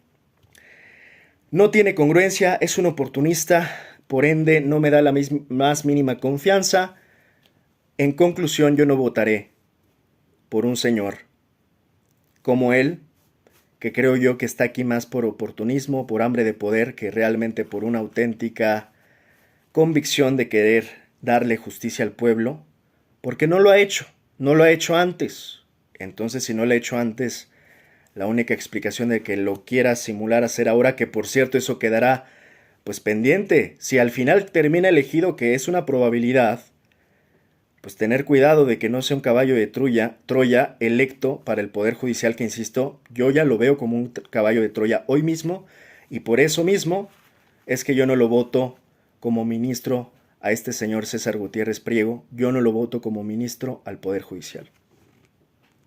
No tiene congruencia, es un oportunista, por ende no me da la más mínima confianza. En conclusión, yo no votaré por un señor como él, que creo yo que está aquí más por oportunismo, por hambre de poder, que realmente por una auténtica convicción de querer darle justicia al pueblo, porque no lo ha hecho, no lo ha hecho antes. Entonces, si no lo ha hecho antes, la única explicación de que lo quiera simular hacer ahora, que por cierto eso quedará pues pendiente, si al final termina elegido, que es una probabilidad, pues tener cuidado de que no sea un caballo de Troya electo para el Poder Judicial, que insisto, yo ya lo veo como un caballo de Troya hoy mismo, y por eso mismo es que yo no lo voto como ministro a este señor César Gutiérrez Priego, yo no lo voto como ministro al Poder Judicial.